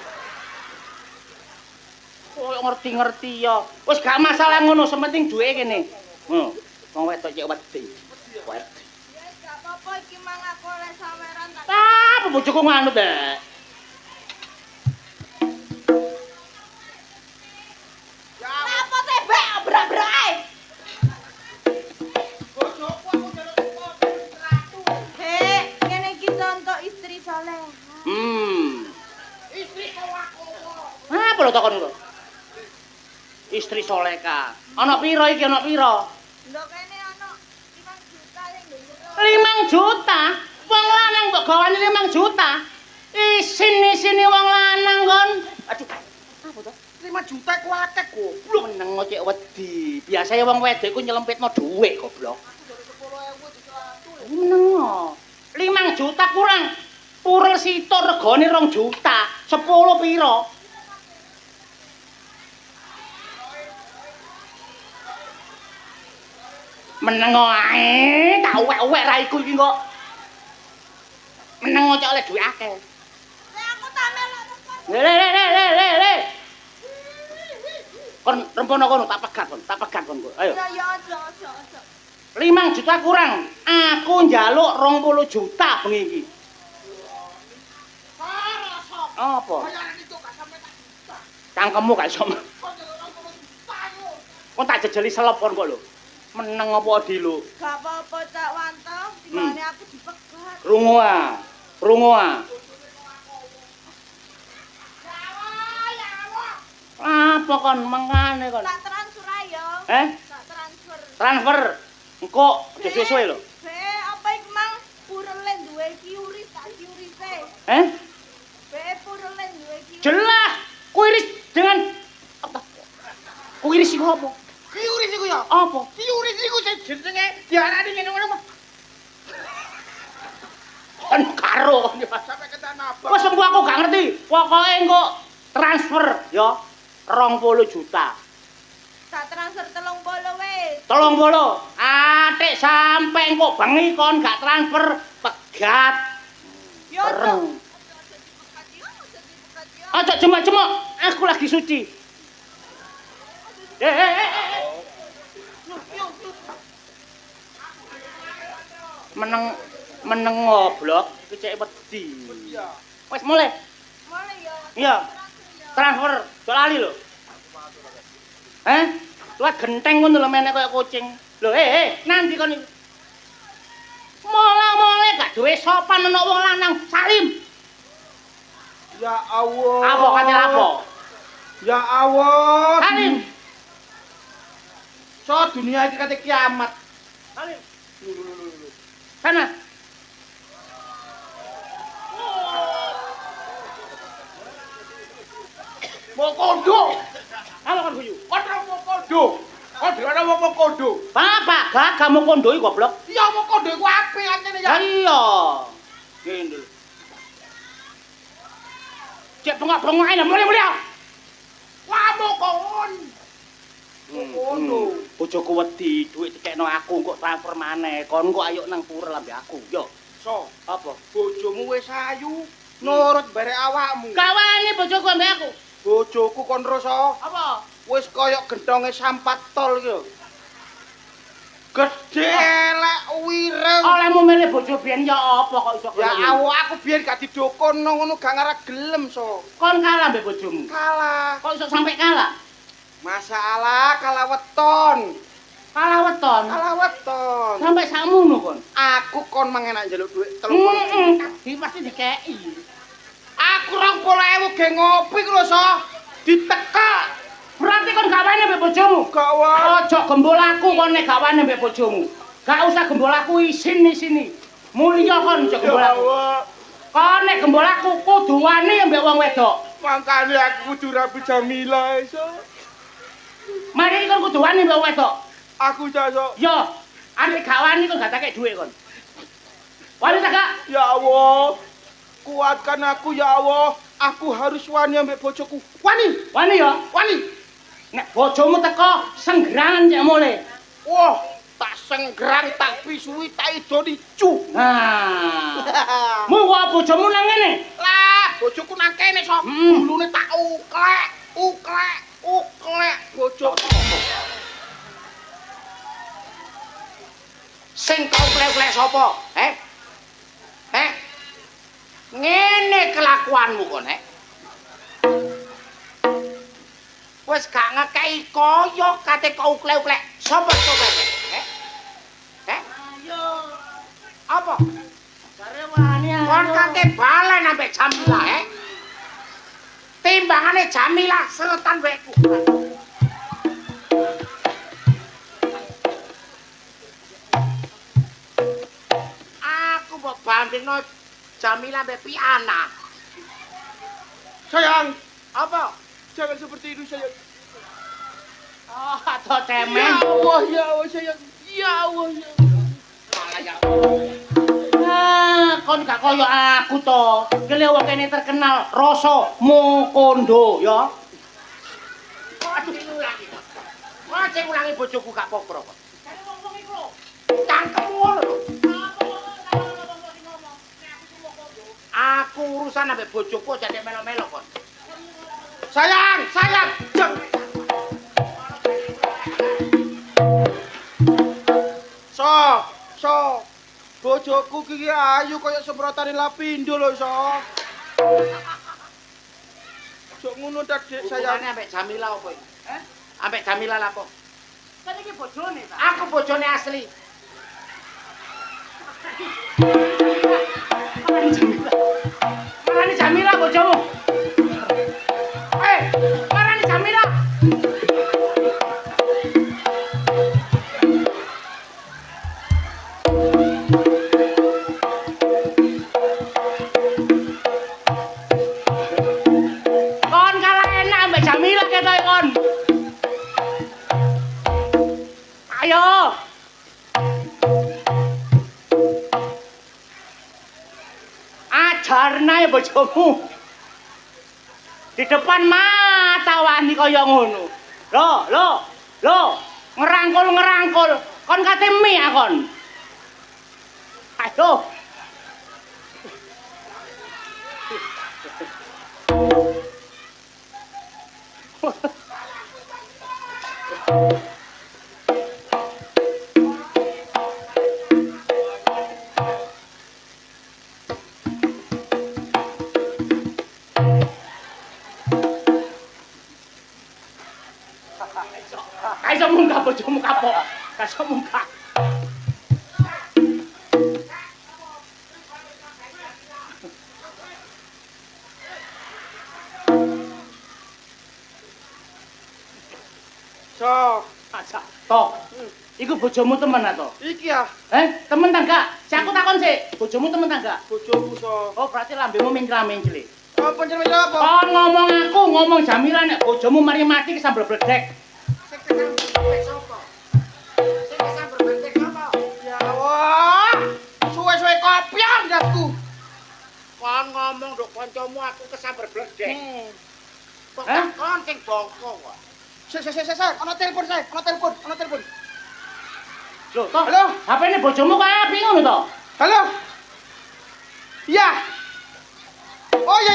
Koyo ngerti-ngerti ya. Wis gak masalah ngono, sementing duwe kene. Wong wedok cek wedi. Wedi. Ya gak apa-apa iki mang aku oleh saweran tak. Bojoku nganut deh. Apa teh bek obrak-obrake? Bojoku aku njaluk mokondo ratu. Hek, ngene iki contoh istri saleh. Istri kowakoh. Apa lho takon kok? Istri soleka. Ana pira iki ana pira? Ndok kene ana 5 juta sing ndek. 5 juta. Wong lanang kok gawane 5 juta. Isin-isine wong lanang kon. Aduh. Apa to? 5 juta ku akeh goblok. Meneng cek wedi. Biasane wong wedok iku nyelempitno dhuwit goblok. Meneng. 5 juta kurang. Purel sitok regane 2 juta. 10 pira? Meneng ae, tak uwek-uwek raiku iki kok. Meneng cek oleh dhuwit akeh. Nek aku tak melok kon. Le. Kon rempono kono tak pegat kon. Ayo. Ya aja. 5 juta kurang. Aku njaluk 20 juta bengi iki. Para sop. Apa? Bayaran itu gak sampe tak juta. Cangkemmu gak iso. Kon njaluk 20 juta yo. Kon tak jejeli selop kon kok lho. Meneng apa di lho. Gak apa-apa Cak Wanto, dimane aku dipegat. Rungu ah. Apa kon mengane kon? Tak transfer ayo. Tak transfer. Transfer. Engko aja suwe-suwe lho. Be, apa iku mang purele duwe kiuris tak kiurise. Be, purele duwe kiuris. Jelas. Kuiris dengan apa? Kuiris iku apa? Kiuris iku ya. Apa? Kiuris iku sing jenenge diarani ngene-ngene mah. Kon karo. Sampai ketan abang. Wes engko aku gak ngerti. Pokoke engko transfer ya 20 juta. Tak transfer 30 wis. 30. Atik sampe engko bengi kon gak transfer pegat. Yo Bareng. aja dipegat yo. Aja jemak-jemak, aku lagi suci. Meneng ngoblok, iki cek wedi. Iya. Wes mulai. Mulai yo. Iya. Transfer, jok lali lho. Tuat genteng ngono lho meneh kaya kucing. Lho, nanti kon iki. Mola-mole gak duwe sopan ana wong lanang, Salim. Ya Allah. Apa kate apa? Ya Allah. Salim. So dunia iki kate kiamat. Salim. Sana. Mokondo. Apa kon guyu? Kon mokondo. Kon dhewe wong mokondo. Bapak, gagamu kondo iki goblok. Iya mokondo iku apik ancene ya. Ya iya. Ngene lho. Cek bengok-bengok ae mulai-mulai. Wah mokon. Mokondo. Bojoku wedi, dhuwit dikekno aku kok transfer maneh. Kon kok ayo nang purel ambek aku. Yo. So, Apa? bojomu wis ayu, nurut barek awakmu. Kawane bojoku ambek aku. Bojoku kon rasa Apa? wis kaya genthonge sampat tol iki lho. Gedhe elek wireng. Olehmu milih bojo biyen ya apa kok iso Ya kaya ngono? aku biyen gak didokono ngono gak ngarep gelem so. Kon kalah mbek bojomu. Kalah. Kok iso sampe kalah? Masalah kalah weton. Kalah weton. Kalah weton. Sampai sakmono kon. Aku kon mengenak njaluk dhuwit 30. Di pasti dikeki. Aku 20.000 ge ngopi ku lho so. Ditekak. Berarti kon gak wani mbek bojomu. Gak wae. Ojo gembul aku kon nek gak wani mbek bojomu. Gak usah gembul aku isin-isini. Mulya kon ojo gembul aku. Kon nek gembul aku kudu wani mbek wong wedok. Mangkane aku kudu rabi Jamila iso. Mari kon kudu wani mbek wong wedok. Aku so. Yo, anek gak wani kon gak takek dhuwit kon. Wani tak gak? Ya Allah. Kuatkan aku ya Allah. Aku harus wani ambek bojoku. Wani, Wani yo. wani. Nek bojomu teko senggerangan cek mule. Wah, tak senggerang, tak pisui, tak idoni cu. Nah. Mu kok bojomu nang ngene? Lah, bojoku nang kene so. Bulune tak uklek, uklek, uklek bojoku. Sing kau uklek-uklek sapa? Ngene kelakuanmu kon, Wes gak ngekei kaya kate kau uklek-uklek. Sapa coba? Ayo. Apa? Jare wani Kon kate balen ambek Jamila, Timbangane Jamila seretan wekku. Aku mbok bandingno Jamila ambek Piana. Sayang, apa? Jangan seperti itu, sayang. Oh, atau Ya cemen. Allah, sayang. Ya Allah, ya Allah. Malah ya Allah. Kon gak koyo aku to. Kene wong kene terkenal rasa Mokondo ya. Aduh, ulangi. Kok sing ulangi bojoku gak popro kok. Kene wong-wong iku lho. Cangkemmu ngono lho. Aku urusan ambek bojoku aja nek melo-melo kon. Sayang, sayang. Jeng. So. Bojoku iki ayu kaya semprotane lapindo lho, so. Jok ngono ta, Dik, sayang. Hubungane ambek Jamila opo iki? Ambek Jamila lha apa? Kan iki bojone ta. Aku bojone asli. Marani Jamila bojomu. Marani Jamila. Kon kalah enak ambek Jamila ketoke kon. Ayo. Ajarna bojomu. Di depan mata wani kaya ngono. Lho. Ngerangkul. Kon kate mi kon. Ayo. Kaiso munggah bojomu kapok. Kaiso munggah. So, Aja. Toh. Iku bojomu temen to? iki ya Temen ta gak? Si aku takon sik, bojomu temen ta gak? bojoku, so. Oh, berarti lambemu mencela-mencele. Apa jenenge apa? Kon ngomong Jamila nek bojomu mari mati kesambel bledek. Sing kesambet sapa? Sing kesambet bledek sapa? Ya Allah. Suwe-suwe kopian dasku. Kon ngomong nduk kancamu aku kesamber bledek. Kok kon sing bongko kok. Sik, ana telepon, ana telepon. Loh, toh. Halo? HP-ne bojomu kok api ngono to? Halo? Ya. Oh ya.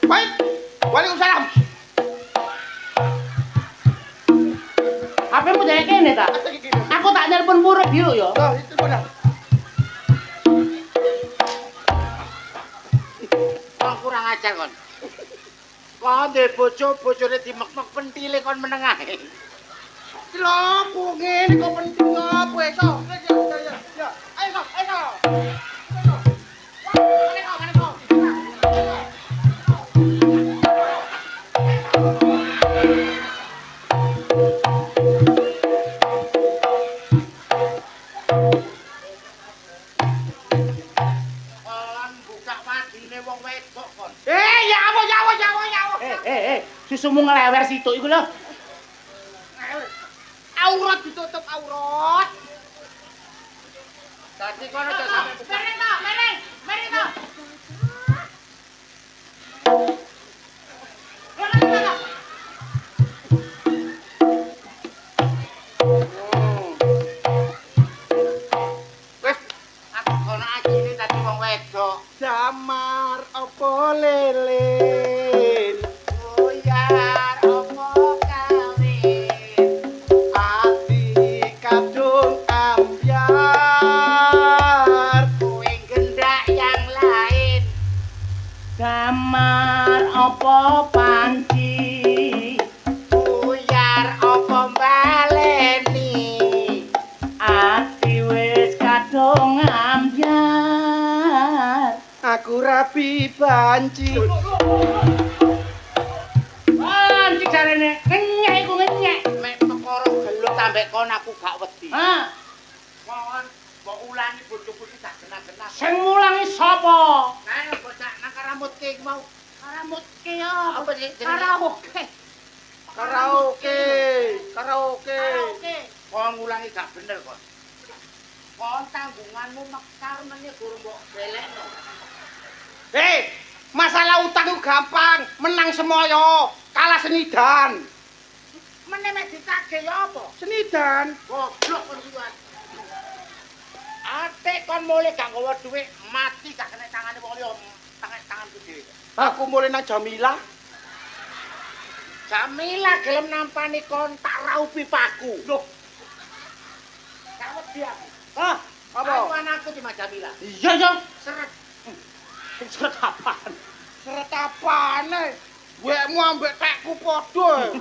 Baik. Waalaikumsalam. HP-mu dhek kene ta? Aku tak nelpon purip yuk ya. Oh, itu benar. Kon kurang ajar kon. Kon ndek bojo, bojone dimek-mek pentile kon meneng ae. Iki lho, kok ngene kok penting apa iso? Ya. Ayo, ayo. Kon buka wadine wong wedok kon. Ya apa. Susumu ngelewer situk iku lho. Aurat ditutup aurat. Dadi kon aja sampe buka. Mari to. Wes Aku kono ajine dadi wong wedok. damar apa lelin. Buyar opo kawin. Ati kadung ambyar. Kowe gendak yang lain. Damar apa panci? Buyar opo baleni. Ati wis kadung ambyar. Aku rapi banci. Panci jarene ngenyek iku ngenyek. Mek perkara gelut ambek kon aku gak wedi. Ha, Kon mbok ulangi bojoku iki gak genah-genah. sing mulangi sapa? Nah, bocah nang karamutke iki mau. Karamutke ya. Apa sih jenenge? Karaoke. Karaoke. Kon ngulangi gak bener kon. Kon tanggunganmu mekar meneh guru mbok belekno. Hei, masalah utang itu gampang, menang semoyo, kalah senidan. Meneh mek ditagih ya apa? Senidan. Goblok kon iki kan. Ate kon mulai gak nggawa dhuwit, mati gak kena tangane wong liya, tanganku dhewe. Aku mulai nang Jamilah. Jamila gelem nampani kon tak raup pipaku. Loh, Gak wedi aku. ah, apa? Aku anakku di Jamila. Iya, ya. Seret. Seret apaan? Seret apane? Wekmu ambek tekku padha.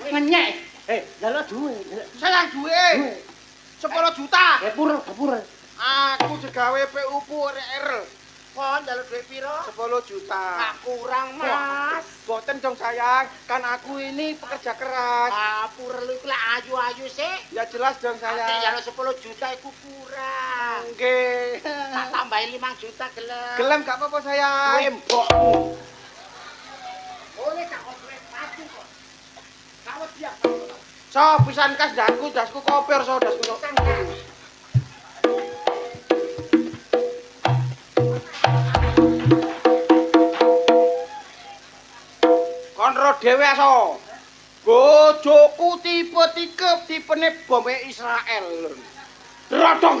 Ngenyek. Lha duwe. Saya duwe 10 juta. Dapur. Aku digawe PUP RR Kon njaluk dhuwit piro? 10 juta. Gak kurang, Mas. Boten dong sayang, kan aku ini pekerja keras. Purelu iku lek ayu-ayu sih. Ya jelas dong Nek sayang. njaluk 10 juta iku kurang. Nggih. Tak tambahi 5 juta gelem. Gelem gak apa-apa sayang. Tembokmu. Oleh gak kok duit pasti kok. Gak wedi aku. So, pisan kas dasku koper so dasku. Kon ro dhewe so. Bojoku tipe tipene bome Israel. Rodok.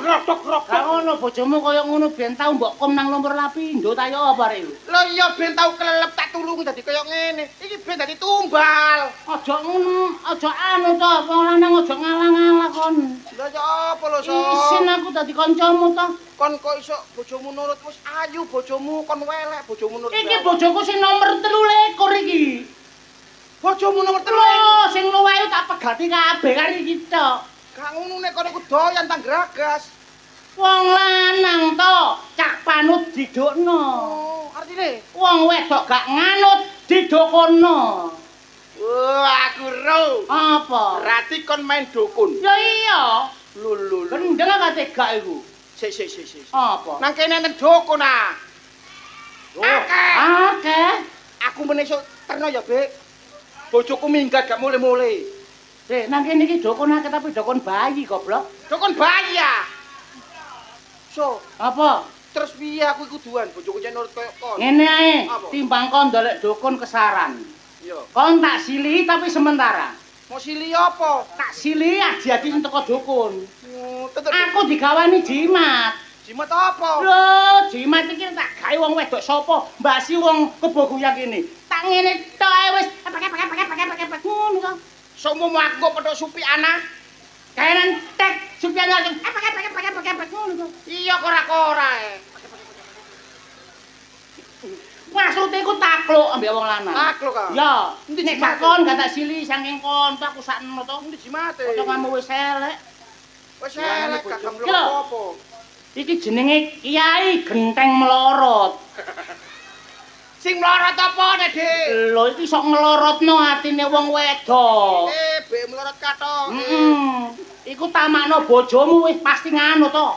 Gak ngono bojomu kaya ngono ben tau mbok kom nang lumpur lapindo ta ya apa rek? Lho iya ben tau kelelep tak tulungi dadi kaya ngene. Iki ben dadi tumbal. Aja ngono, aja anu to, wong lanang aja ngalah-ngalah kon. Lha ya apa lho so? Isin aku dadi kancamu to. Kon kok iso bojomu nurut wis ayu bojomu kon welek bojomu nurut. Iki bojoku sing nomor 23 iki. Bojomu nomor 3. Lho, sing luwih tak pegati kabeh karo iki tok. Gak ngono nek kon iku doyan tang gragas. Wong lanang to, cak panut didukno. Oh, artine Wong wedok gak nganut didokono. aku ro. Apa? Berarti kon main dukun. Ya iya. Lulu. Gendeng gak tegak iku. Sik. Apa? Nang kene nek dukun ah. Akeh. Aku menesuk terno ya, Bek. Bojoku minggat gak mulai-mulai. Nang kene iki dukun akeh tapi dukun bayi goblok. Dukun bayi ya. So, Apa? terus piye aku iku duan bojoku cek nurut koyo kon. Ngene ae, Apa? timbang kon ndolek dukun kesaran. Iya. Kon tak silihi tapi sementara. Mau sili apa? Tak silihi aji-aji sing teko dukun. Tetep Aku digawani jimat. jimat apa? Lho, jimat iki tak gawe wong wedok sapa? Mbasi wong kebo guyang kene. Tak ngene tok ae wis. Ngono to. Sumumu aku pedhok supi ana. Kayanan tek supian langsung epek ngono to. Iya kora-kora. Maksudnya ku takluk ambek wong lanang. Takluk ka? Ya, Endi nek jimate? gak kon gak tak sili saking kon aku sakno to. Endi jimate? Kok kamu wis elek. Wis elek gak Iki gemblok lho. apa. Iki jenenge Kiai Genteng Melorot. Sing mlorot apa nek, Dik? Lho iki sok ngelorotno atine wong wedok. Be mlorot kathok. Iku tamakno bojomu wis pasti nganu to.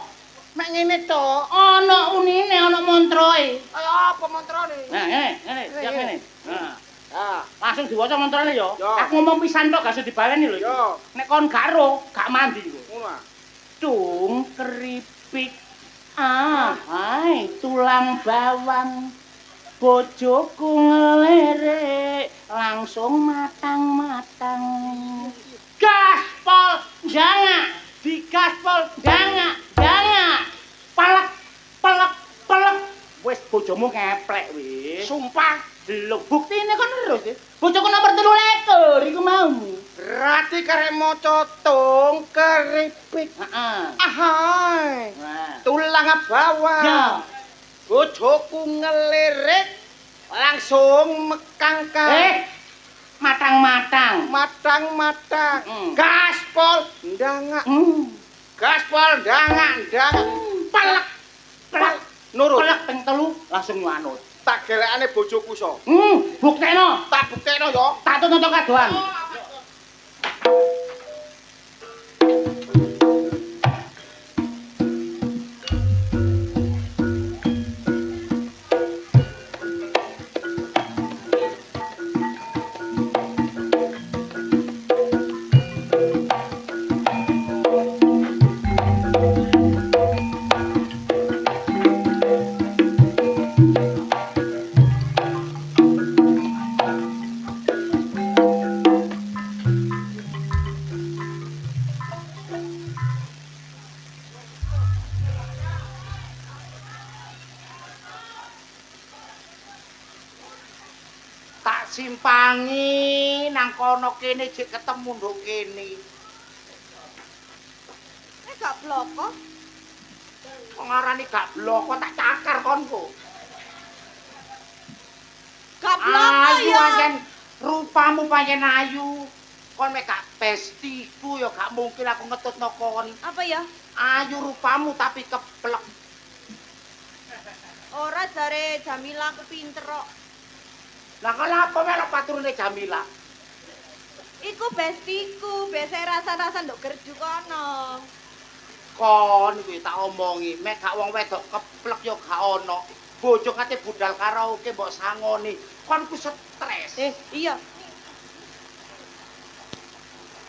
Mek ngene to. Ana unine, ana montroe. Kaya apa mantrane? Nah, ngene, siap ngene. Nah, Ah, langsung diwaca montrone yo. Yo. Aku ngomong pisan tok gak usah dibaleni lho iki. yo, Nek kon gak ro, gak mandi iku. ngono ah. Tung keripik. Hai, tulang bawang. Bojoku ngelirik langsung matang-matang. Gaspol jangan, digaspol jangan. Pelek. Wis bojomu ngeplek wis. Sumpah, Lho buktine kon terus. Bojoku nomor 23 iku mau. berarti karek maca tung keripik. Heeh. Ahai, Nah. tulang bawang. Ya. Bojoku ngelirik langsung mekangkan. Matang-matang. Matang-matang. Mm. Gaspol ndangak. Gaspol ndangak. Pelek. Nurut. Pelek ping 3 langsung nganut. Tak gelekane bojoku so. Buktekno. Tak buktekno yo. Tak tuntut kadoan. Tak simpangi nang kono kene jek ketemu nduk kene. Gak bloko. Kok ngarani gak bloko tak cakar konku. Gak bloko Ayu ya. pancen rupamu pancen ayu. Kon mek gak bestiku ya gak mungkin aku ngetutno kon. Apa ya? Ayu rupamu tapi keplek. Ora jare Jamila aku pinter kok. Lah kenapa melok paturune Jamila? Iku bestiku, biasa rasa-rasa nduk gerju kono. Kon kuwi tak omongi, mek gak wong wedok keplek ya gak ono. Bojo kate budal karaoke mbok sangoni. Kon ku stres. Iya.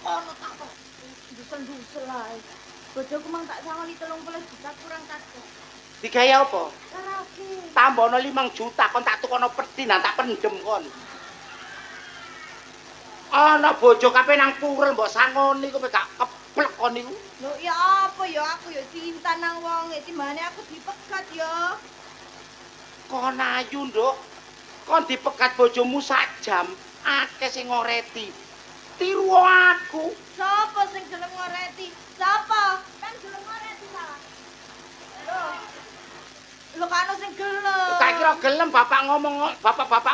Ono tak kok. Dusel-dusel ae. Bojoku mang tak sangoni 30 juta kurang takut. Digawe apa? Karaoke. Tambono 5 juta kon tak tukono peti nang tak pendem kon. Ana bojo kabeh nang purel mbok sangoni kok gak keplek kon niku. Lho ya apa ya aku ya cinta nang wong, timbane aku dipegat ya. Kon ayu, Nduk. Kon dipegat bojomu sak jam, akeh sing ngoreti. Tiru aku. Sapa sing gelem ngoreti? Sapa? Kan gelem ngoreti ta. Lho kan sing gelem. Tak kira gelem bapak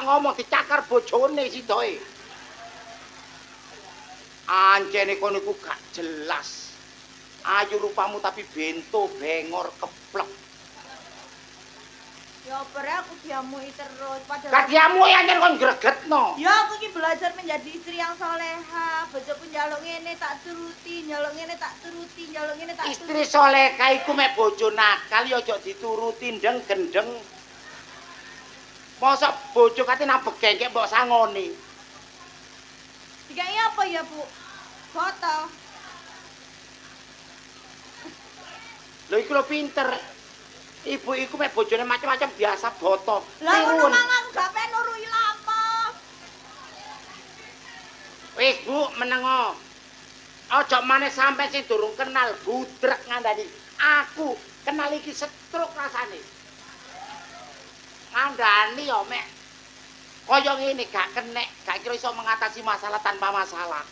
ngomong dicakar bojone sidoe. Anjene kon iku gak jelas. Ayu rupamu tapi bento bengor keplek. Ya pere aku diamui terus padahal Kadiamu anjen kon gregetno. ya aku iki belajar menjadi istri yang soleha. Bojoku njaluk ngene tak turuti, njaluk ngene tak turuti, njaluk ngene tak Istri soleka iku mek bojo nakal ya aja dituruti ndeng gendeng. Mosok bojo kate nang begengke mbok sangoni. Dikai apa ya, Bu? Foto. Lho iku lho pinter. Ibu iku mek bojone macam-macam biasa boto. Lah ngono Tiwun. mang aku gak pengen nurui lapo. Wis Bu, menengo. Aja maneh sampe sing durung kenal budrek ngandani. Aku kenal iki setruk rasane. Ngandani ya mek kaya ngene gak kenek, gak kira iso mengatasi masalah tanpa masalah.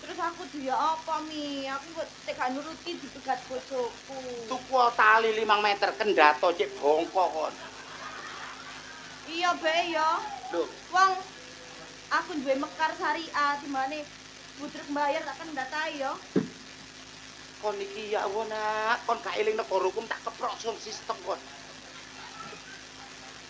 Terus aku duya apa, Mi? Aku kok tega nuruti dipegat bojoku. Tuku tali 5 meter kendato cek bongko kon. Iya, Be ya. Lho, Wong aku duwe mekar syariah dimane budrek mbayar tak kendatai ya. kon iki ya Allah nak, kon gak eling negara hukum tak keprok sing sistem kon.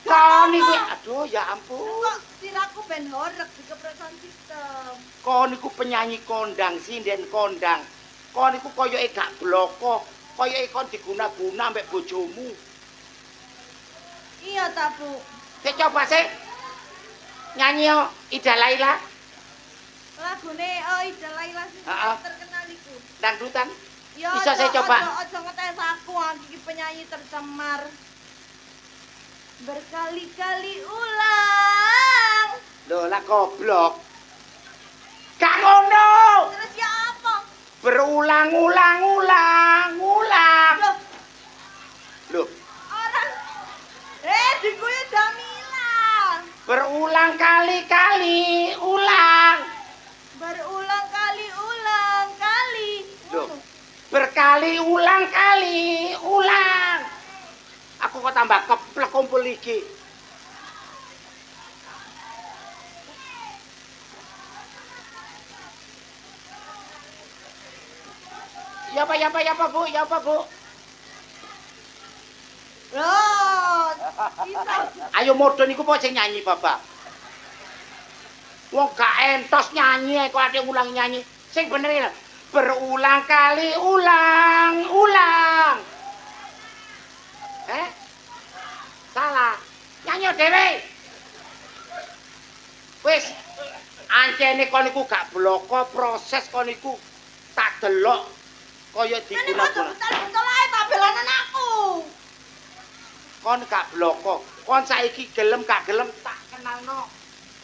Kon iki aduh ya ampun. Kok siraku ben horeg dikepresan sistem. Kon iku penyanyi kondang, sinden kondang. Kon iku koyoke gak bloko, koyoke kon diguna-guna mbek bojomu. Iya ta, Bu. Sik coba sik. Nyanyi yo Ida Laila, Lagune Ida Laila sing Heeh. terkenal iku. dangdutan. Ya, Bisa saya coba? Ojo ngetes aku iki penyanyi tercemar. Berkali-kali ulang. Lho lah goblok. Gak ngono. Terus ya apa? Berulang-ulang-ulang. Loh, Loh, orang diguyu Jamila. berulang kali-kali ulang. Berulang kali ulang kali. Loh, berkali ulang kali ulang. Aku kok tambah keplek kumpul iki. Ya apa Bu, ya apa Bu? Loh, bisa. Ayo modon iku po sing nyanyi Bapak. Wong gak entos nyanyi kok ade ulang nyanyi. Sing bener ya. Berulang kali ulang. Salah. Nyanyi dhewe. Wis. Ancene kon iku gak bloko proses kon iku tak delok kaya Ini kok diguna-guna. betul-betul ae tabelanan aku. Kon gak bloko. Kon saiki gelem gak gelem tak kenalno.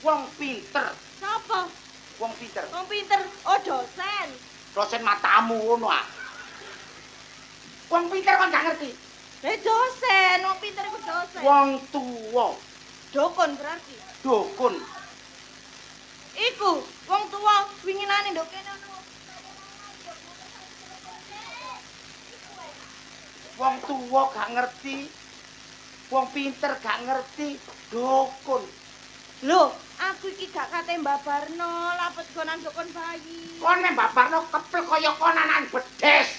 Wong pinter. Sapa? Wong pinter. Wong pinter. Oh, dosen. Dosen matamu ngono ah. Wong pinter kon gak ngerti. Dosen, wong pinter iku dosen. Wong tuwa, Dukun berarti. dukun. Iku wong tua winginane ndok kene ono. Wong tuwa gak ngerti. Wong pinter gak ngerti, dukun. Lho, aku iki gak kate mbabarno lapet gonan dukun bayi. Kon nek babarno keplek kaya konanan bedes.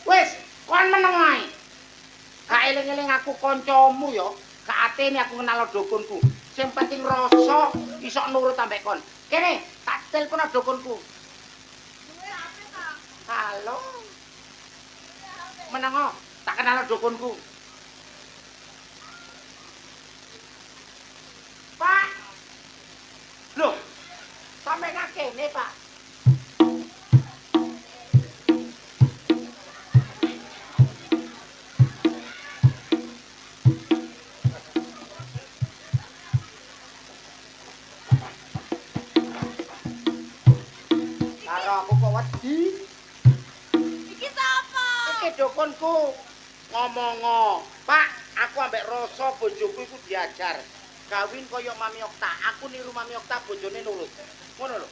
Wis, kon meneng ae. Gak eling-eling aku kancamu ya. Gak atene aku kenal dukunku. Sing penting rasa iso nurut ambek kon. Kene, tak telepon dukunku. Halo. Meneng tak kenal dukunku. Pak. Loh. Sampai nang kene, Pak. Karo aku kok wedi. Iki sapa? Iki dukunku ngomong, Pak, aku ambek Roso bojoku iku diajar. Kawin kaya Mami Okta. Aku niru Mami Okta bojone nurut. Ngono lho.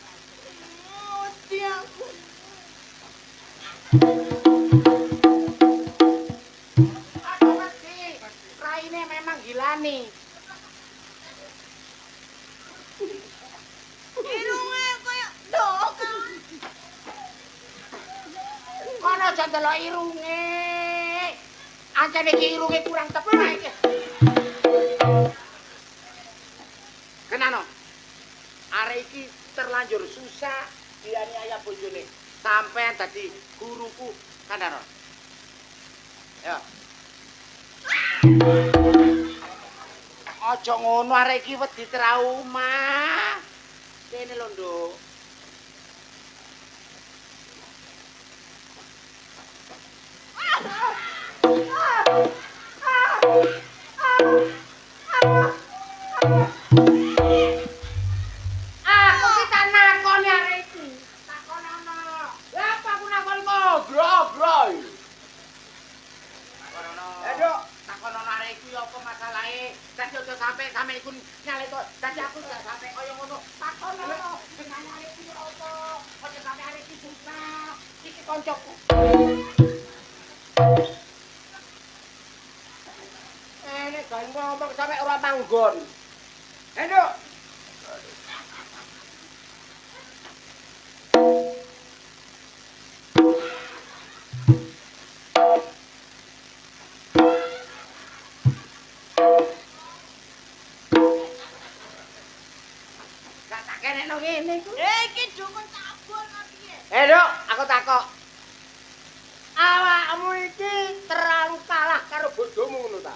Mesti aku. Aku wedi. Raine memang gilani. Irunge koyo dokang. Kono aja ndelok irunge. Ancene iki irunge kurang tepak iki. Kenano? Arek iki terlanjur susah dianiaya bojone. Sampean dadi guruku, kandhano. Ya. Aja ngono arek iki wedi trauma. Kene lho, Nduk. Aku ki tak nakoni arek iki. Takonono. Lah apa aku nakoni kok? Bro. Takonono. Duk, takonono arek iki apa masalahe? Dadi aja sampe sampe sampe iku nyale kok. Dadi aku gak sampe kaya ngono. Takon ngono. Dengan arek iki opo? Kok sampe arek iki susah. Iki koncoku. Nek gawe ngomong sampe ora manggon. Henduk. Gak tak kenekno ngene iku. Iki dukun cabul kok piye? Duk, aku takok. Awakmu iki terlalu kalah karo bojomu ngono ta?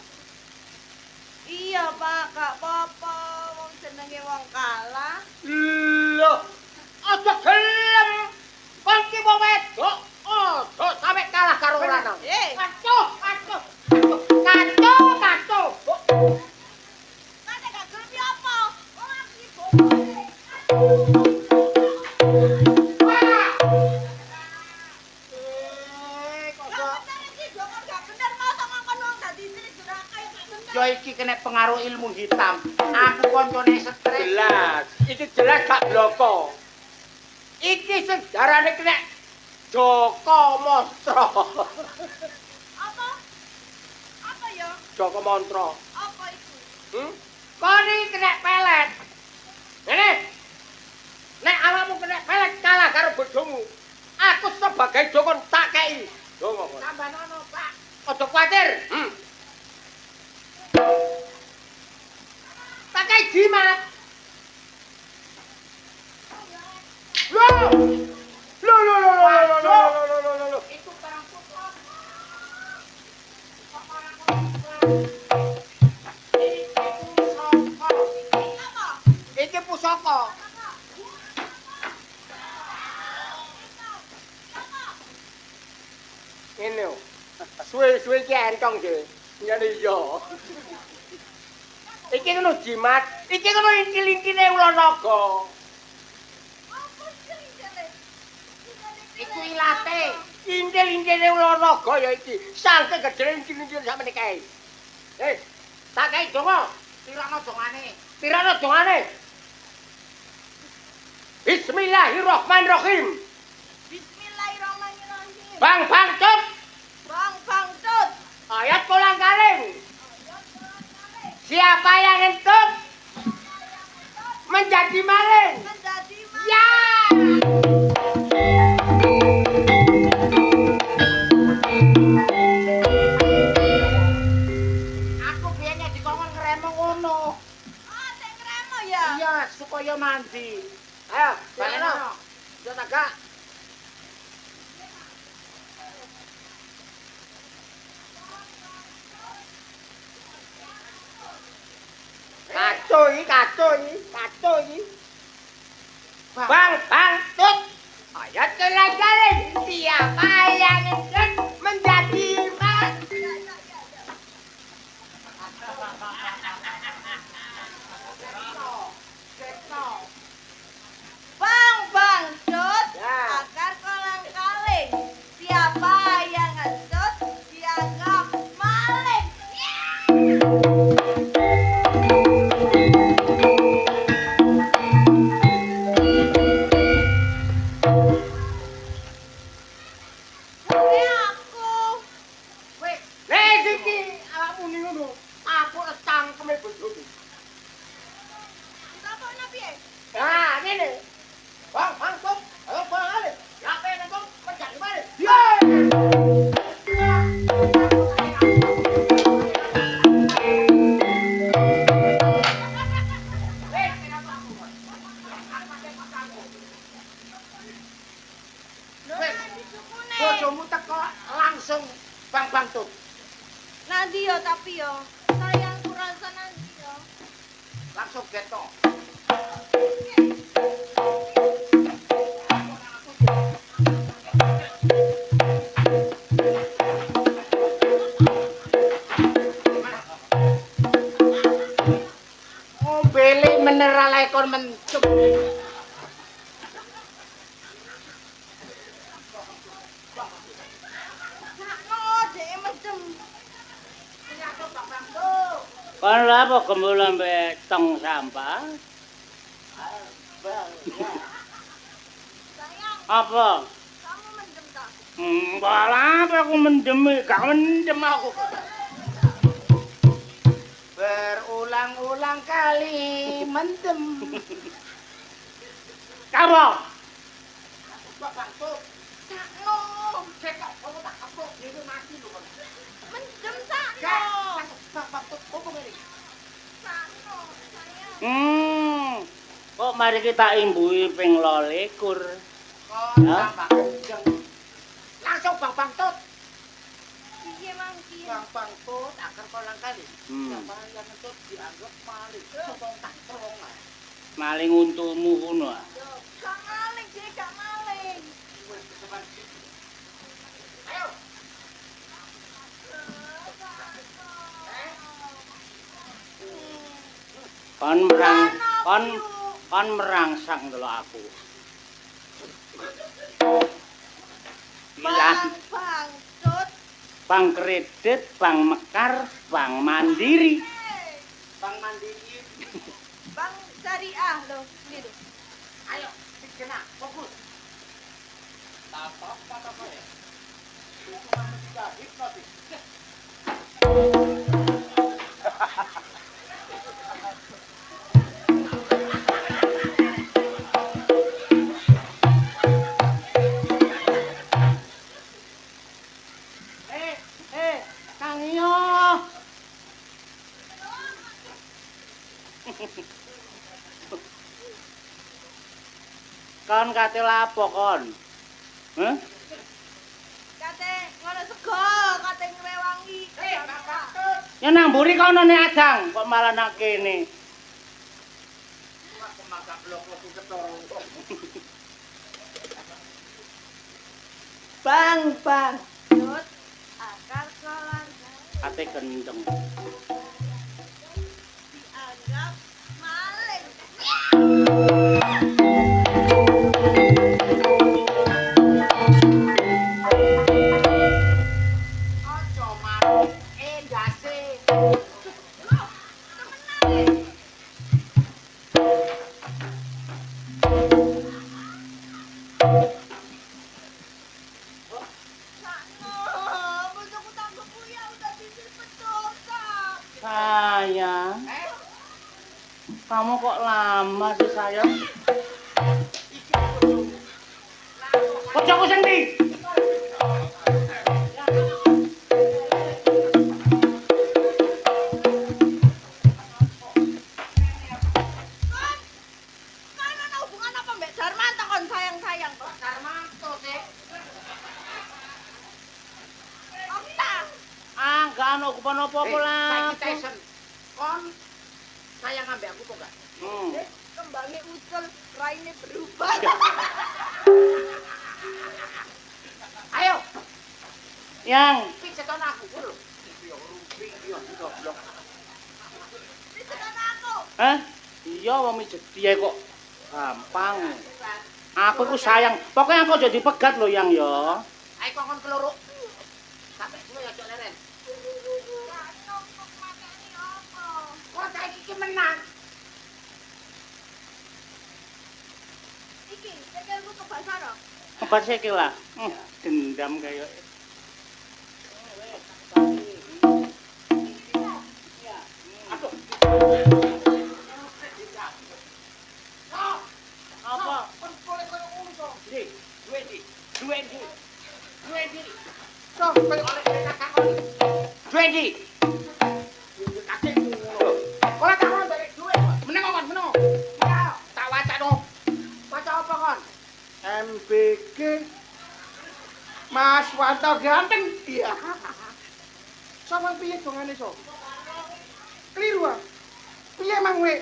Iya, Pak, gak apa-apa. Wong jenenge wong kalah. Lho, aja gelem. Kon ki wong wedok, aja sampe kalah karo lanang. Kacau, kacau. Kacau, kacau. Kan gak gelem ya apa? Wong aku iki bojone. Yo iki kena pengaruh ilmu hitam. Aku koncone stres. Jelas. Iki jelas gak bloko. Iki sing darane kena Joko Monstro. Apa? Apa ya? Joko Monstro. Apa itu? Kon iki kena pelet. Ngene. Nek awakmu kena pelet kalah karo bojomu. Aku sebagai Joko tak kei. Dongo kon. Tambah nono, Pak. Aja kuwatir. Tak kei jimat. Loh. Itu barang putih. Iki pusaka. Ngene yo. Suwe-suwe iki entong dhewe. Ngene yo. Iki ngono jimat, iki ngono intil-intile ula naga. Apa sih jane? Iku ilate. Intil-intile ula naga ya iki. Sangke gedhe intil-intil sampe kae. Tak kae donga. Pirana dongane. Pirana dongane? Bismillahirrahmanirrahim. Bismillahirrahmanirrahim. Bang cut. Bang Tut. Ayat kolang-kaling. Siapa yang ngentut menjadi maling. Menjadi Ya. Aku biyen dikongkon ngremo ngono. Ah, sing ngremo ya. Iya, supaya mandi. Ayo, Baleno. baleno. Yo tagak. Kacau iki. Bang tut. Ayat kolang-kaling. Siapa yang ngentut menjadi maling. Bang Tut. Ya. Akar kolang-kaling. Siapa yang ngentot dianggap maling. Sampai aku. Wis, Nek iki awakmu ning ngono, aku cangkeme bojoku. Ditapokno piye? Nah, ngene. Bang tut. Ayo bang. Siapa yang ngentut menjadi maling. Ya. wis. Disukune. Bojomu teko langsung bang tut. Nanti yo tapi yo. Sayangku rasa nanti yo. Langsung geto. Ngombele mineral ekon mencuk. Sakno dhek mesem. Nyatu bang tut. Kon lha apa gembul ambek tong sampah? Sayang, Apa? kamu mendem tak? Malah apa aku mendem, gak mendem aku. Berulang-ulang kali mendem. Kamu? Bapak tuh, Sakno, cekak, kamu tak kapok, ini mati loh. mendem sakno. Gak, bapak tuh, apa ini? Sakno, sayang. Kok mari kita imbui ping 12. Kon Ya. tambah kenceng. Langsung Bang Tut. Piye mang piye? Bang Tut, agar kau langkali. Hmm. Siapa yang itu dianggap maling. Sotong tak tolong lah. Maling untukmu ngono. Yo, gak maling, Dek, gak maling. Ayo. Kon merangsang delok aku. Pilah Bang Tut. bank kredit, bank mekar, bank mandiri. Bang Mandiri. Bang Syariah loh, ini loh. Ayo, kena, fokus. Tapak apa ya? Cuma juga hipnotis. Kang Iyo. Kon kate lapo kon? Hah? Kate ngono sego, kate ngrewangi. Bapak Tut. Ya nang mburi kono ne adang, kok malah nang kene. Aku makan blok lo ketoro. Bang Tut. Akar keluarga Ate kendeng. dianggap maling. Ojo maling, endase. Loh, temenan. Sakno, bojoku tangguhku ya udah disimpen dosa. Sayang, kamu kok lama sih sayang? Bojoku sing ndi? Kon ana hubungan apa mbek Darmanto kon sayang-sayang kok? Darmanto sih. Okta. Ah, gak ono hubungan apa-apa lah. Saiki Tyson. Kon sayang ambek aku tuh gak? Dek, kembangnya ucul, raine berubah. Ayo, Yang, pijeton aku dulu. Iya, rumpi, iya, goblok. Ini sedang aku. hah? Iya wong mijet piye kok gampang. Aku ku sayang. Pokoknya aku jadi pegat loh yang ya. Ayo kon keloro. Sampai gue ya cok leren. Ya, numpuk makani apa? Kok saiki iki menang? Iki, cekelku ke Basara. Obat sikil lah. Dendam kayak. Aduh. Apa? Kon boleh koyo ngono to. Di, duwe di. Toh, koyo oleh kakak kon. Duwe di. Kakek ngono. Ora tak kon balik duwe. Meneng kon, meneng. Ya, tak wacano. Waca apa kon? MBG Mas Wanto ganteng. Iya. Sampeyan piye dongane, So? Kliru ah. Piye mang we?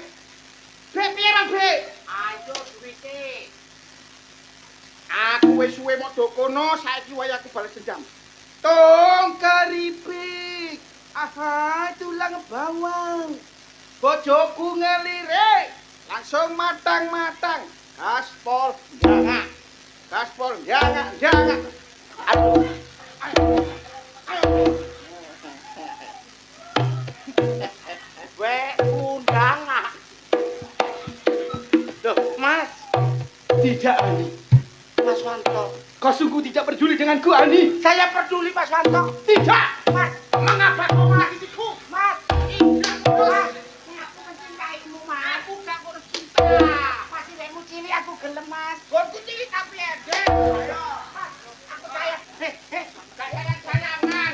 Bek piye mang bek? Ayo duwite. Aku wis suwe mok dokono, saiki wayaku bales dendam. Tong keripik. Aha, tulang bawang. Bojoku ngelirik. Langsung matang-matang. Gaspol jangan. Gaspol jangan. Aduh. Ayo. denganku, Ani. Saya peduli Mas Wanto. Tidak. Mas, Mengapa kau menyakitiku? Mas, Mas, aku mencintaimu, Mas. Aku gak urus cinta. Masih lekmu cilik aku gelem, Mas. Gonku cilik tapi ede. Ayo. Mas, aku sayang. Gak sayang-sayangan.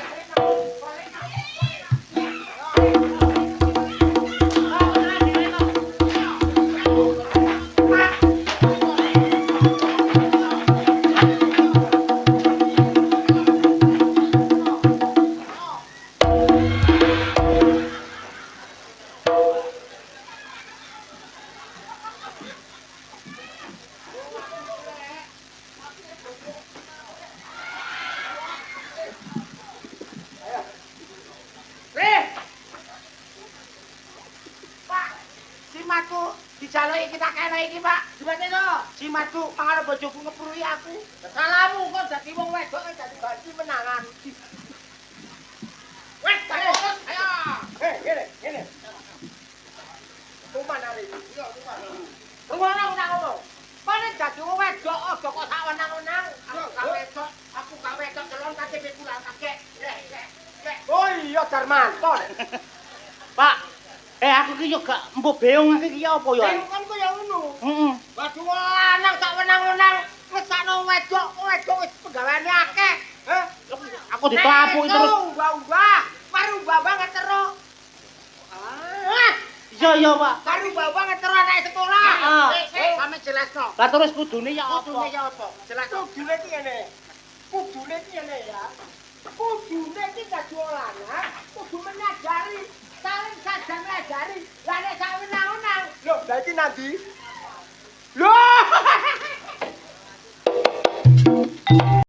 Pak, simatku dijaluki kita kene iki, Pak. Gimana no? Simatku pangaruh bojoku ngepurui aku. Salahmu kok dadi wong wedok dadi ganti menangan. Wes, terus. Ayo. Ngene. Tuman ari. Iya, tuman. Rungono aku tak ngomong. Kene dadi wong wedok aja kok sak wenang-wenang. Aku gak wedok celon KTP pulang kakek. Oh iya, Darmanto. Pak, aku ki yo gak mbok beong iki ki apa ya? Kan kok ya ngono. Heeh. Baju lanang sak wenang-wenang ngesakno wedok wis pegawene akeh. Heh. Aku ditapuk terus. Mbah-mbah, karo mbah ngetero. Ah, Iya, Pak. karo mbah ngetero anake sekolah. Heeh. Sampe jelasno. Lah terus kudune ya Kudune apa? ya apa? Jelasno. Kudune ki ngene. Kudune ki ngene ya. Kudune ki dadi lanang, kudu menyadari saling sadar menyadari. Lah nek sak wenang-wenang. Lho, lha iki nanti? Lho!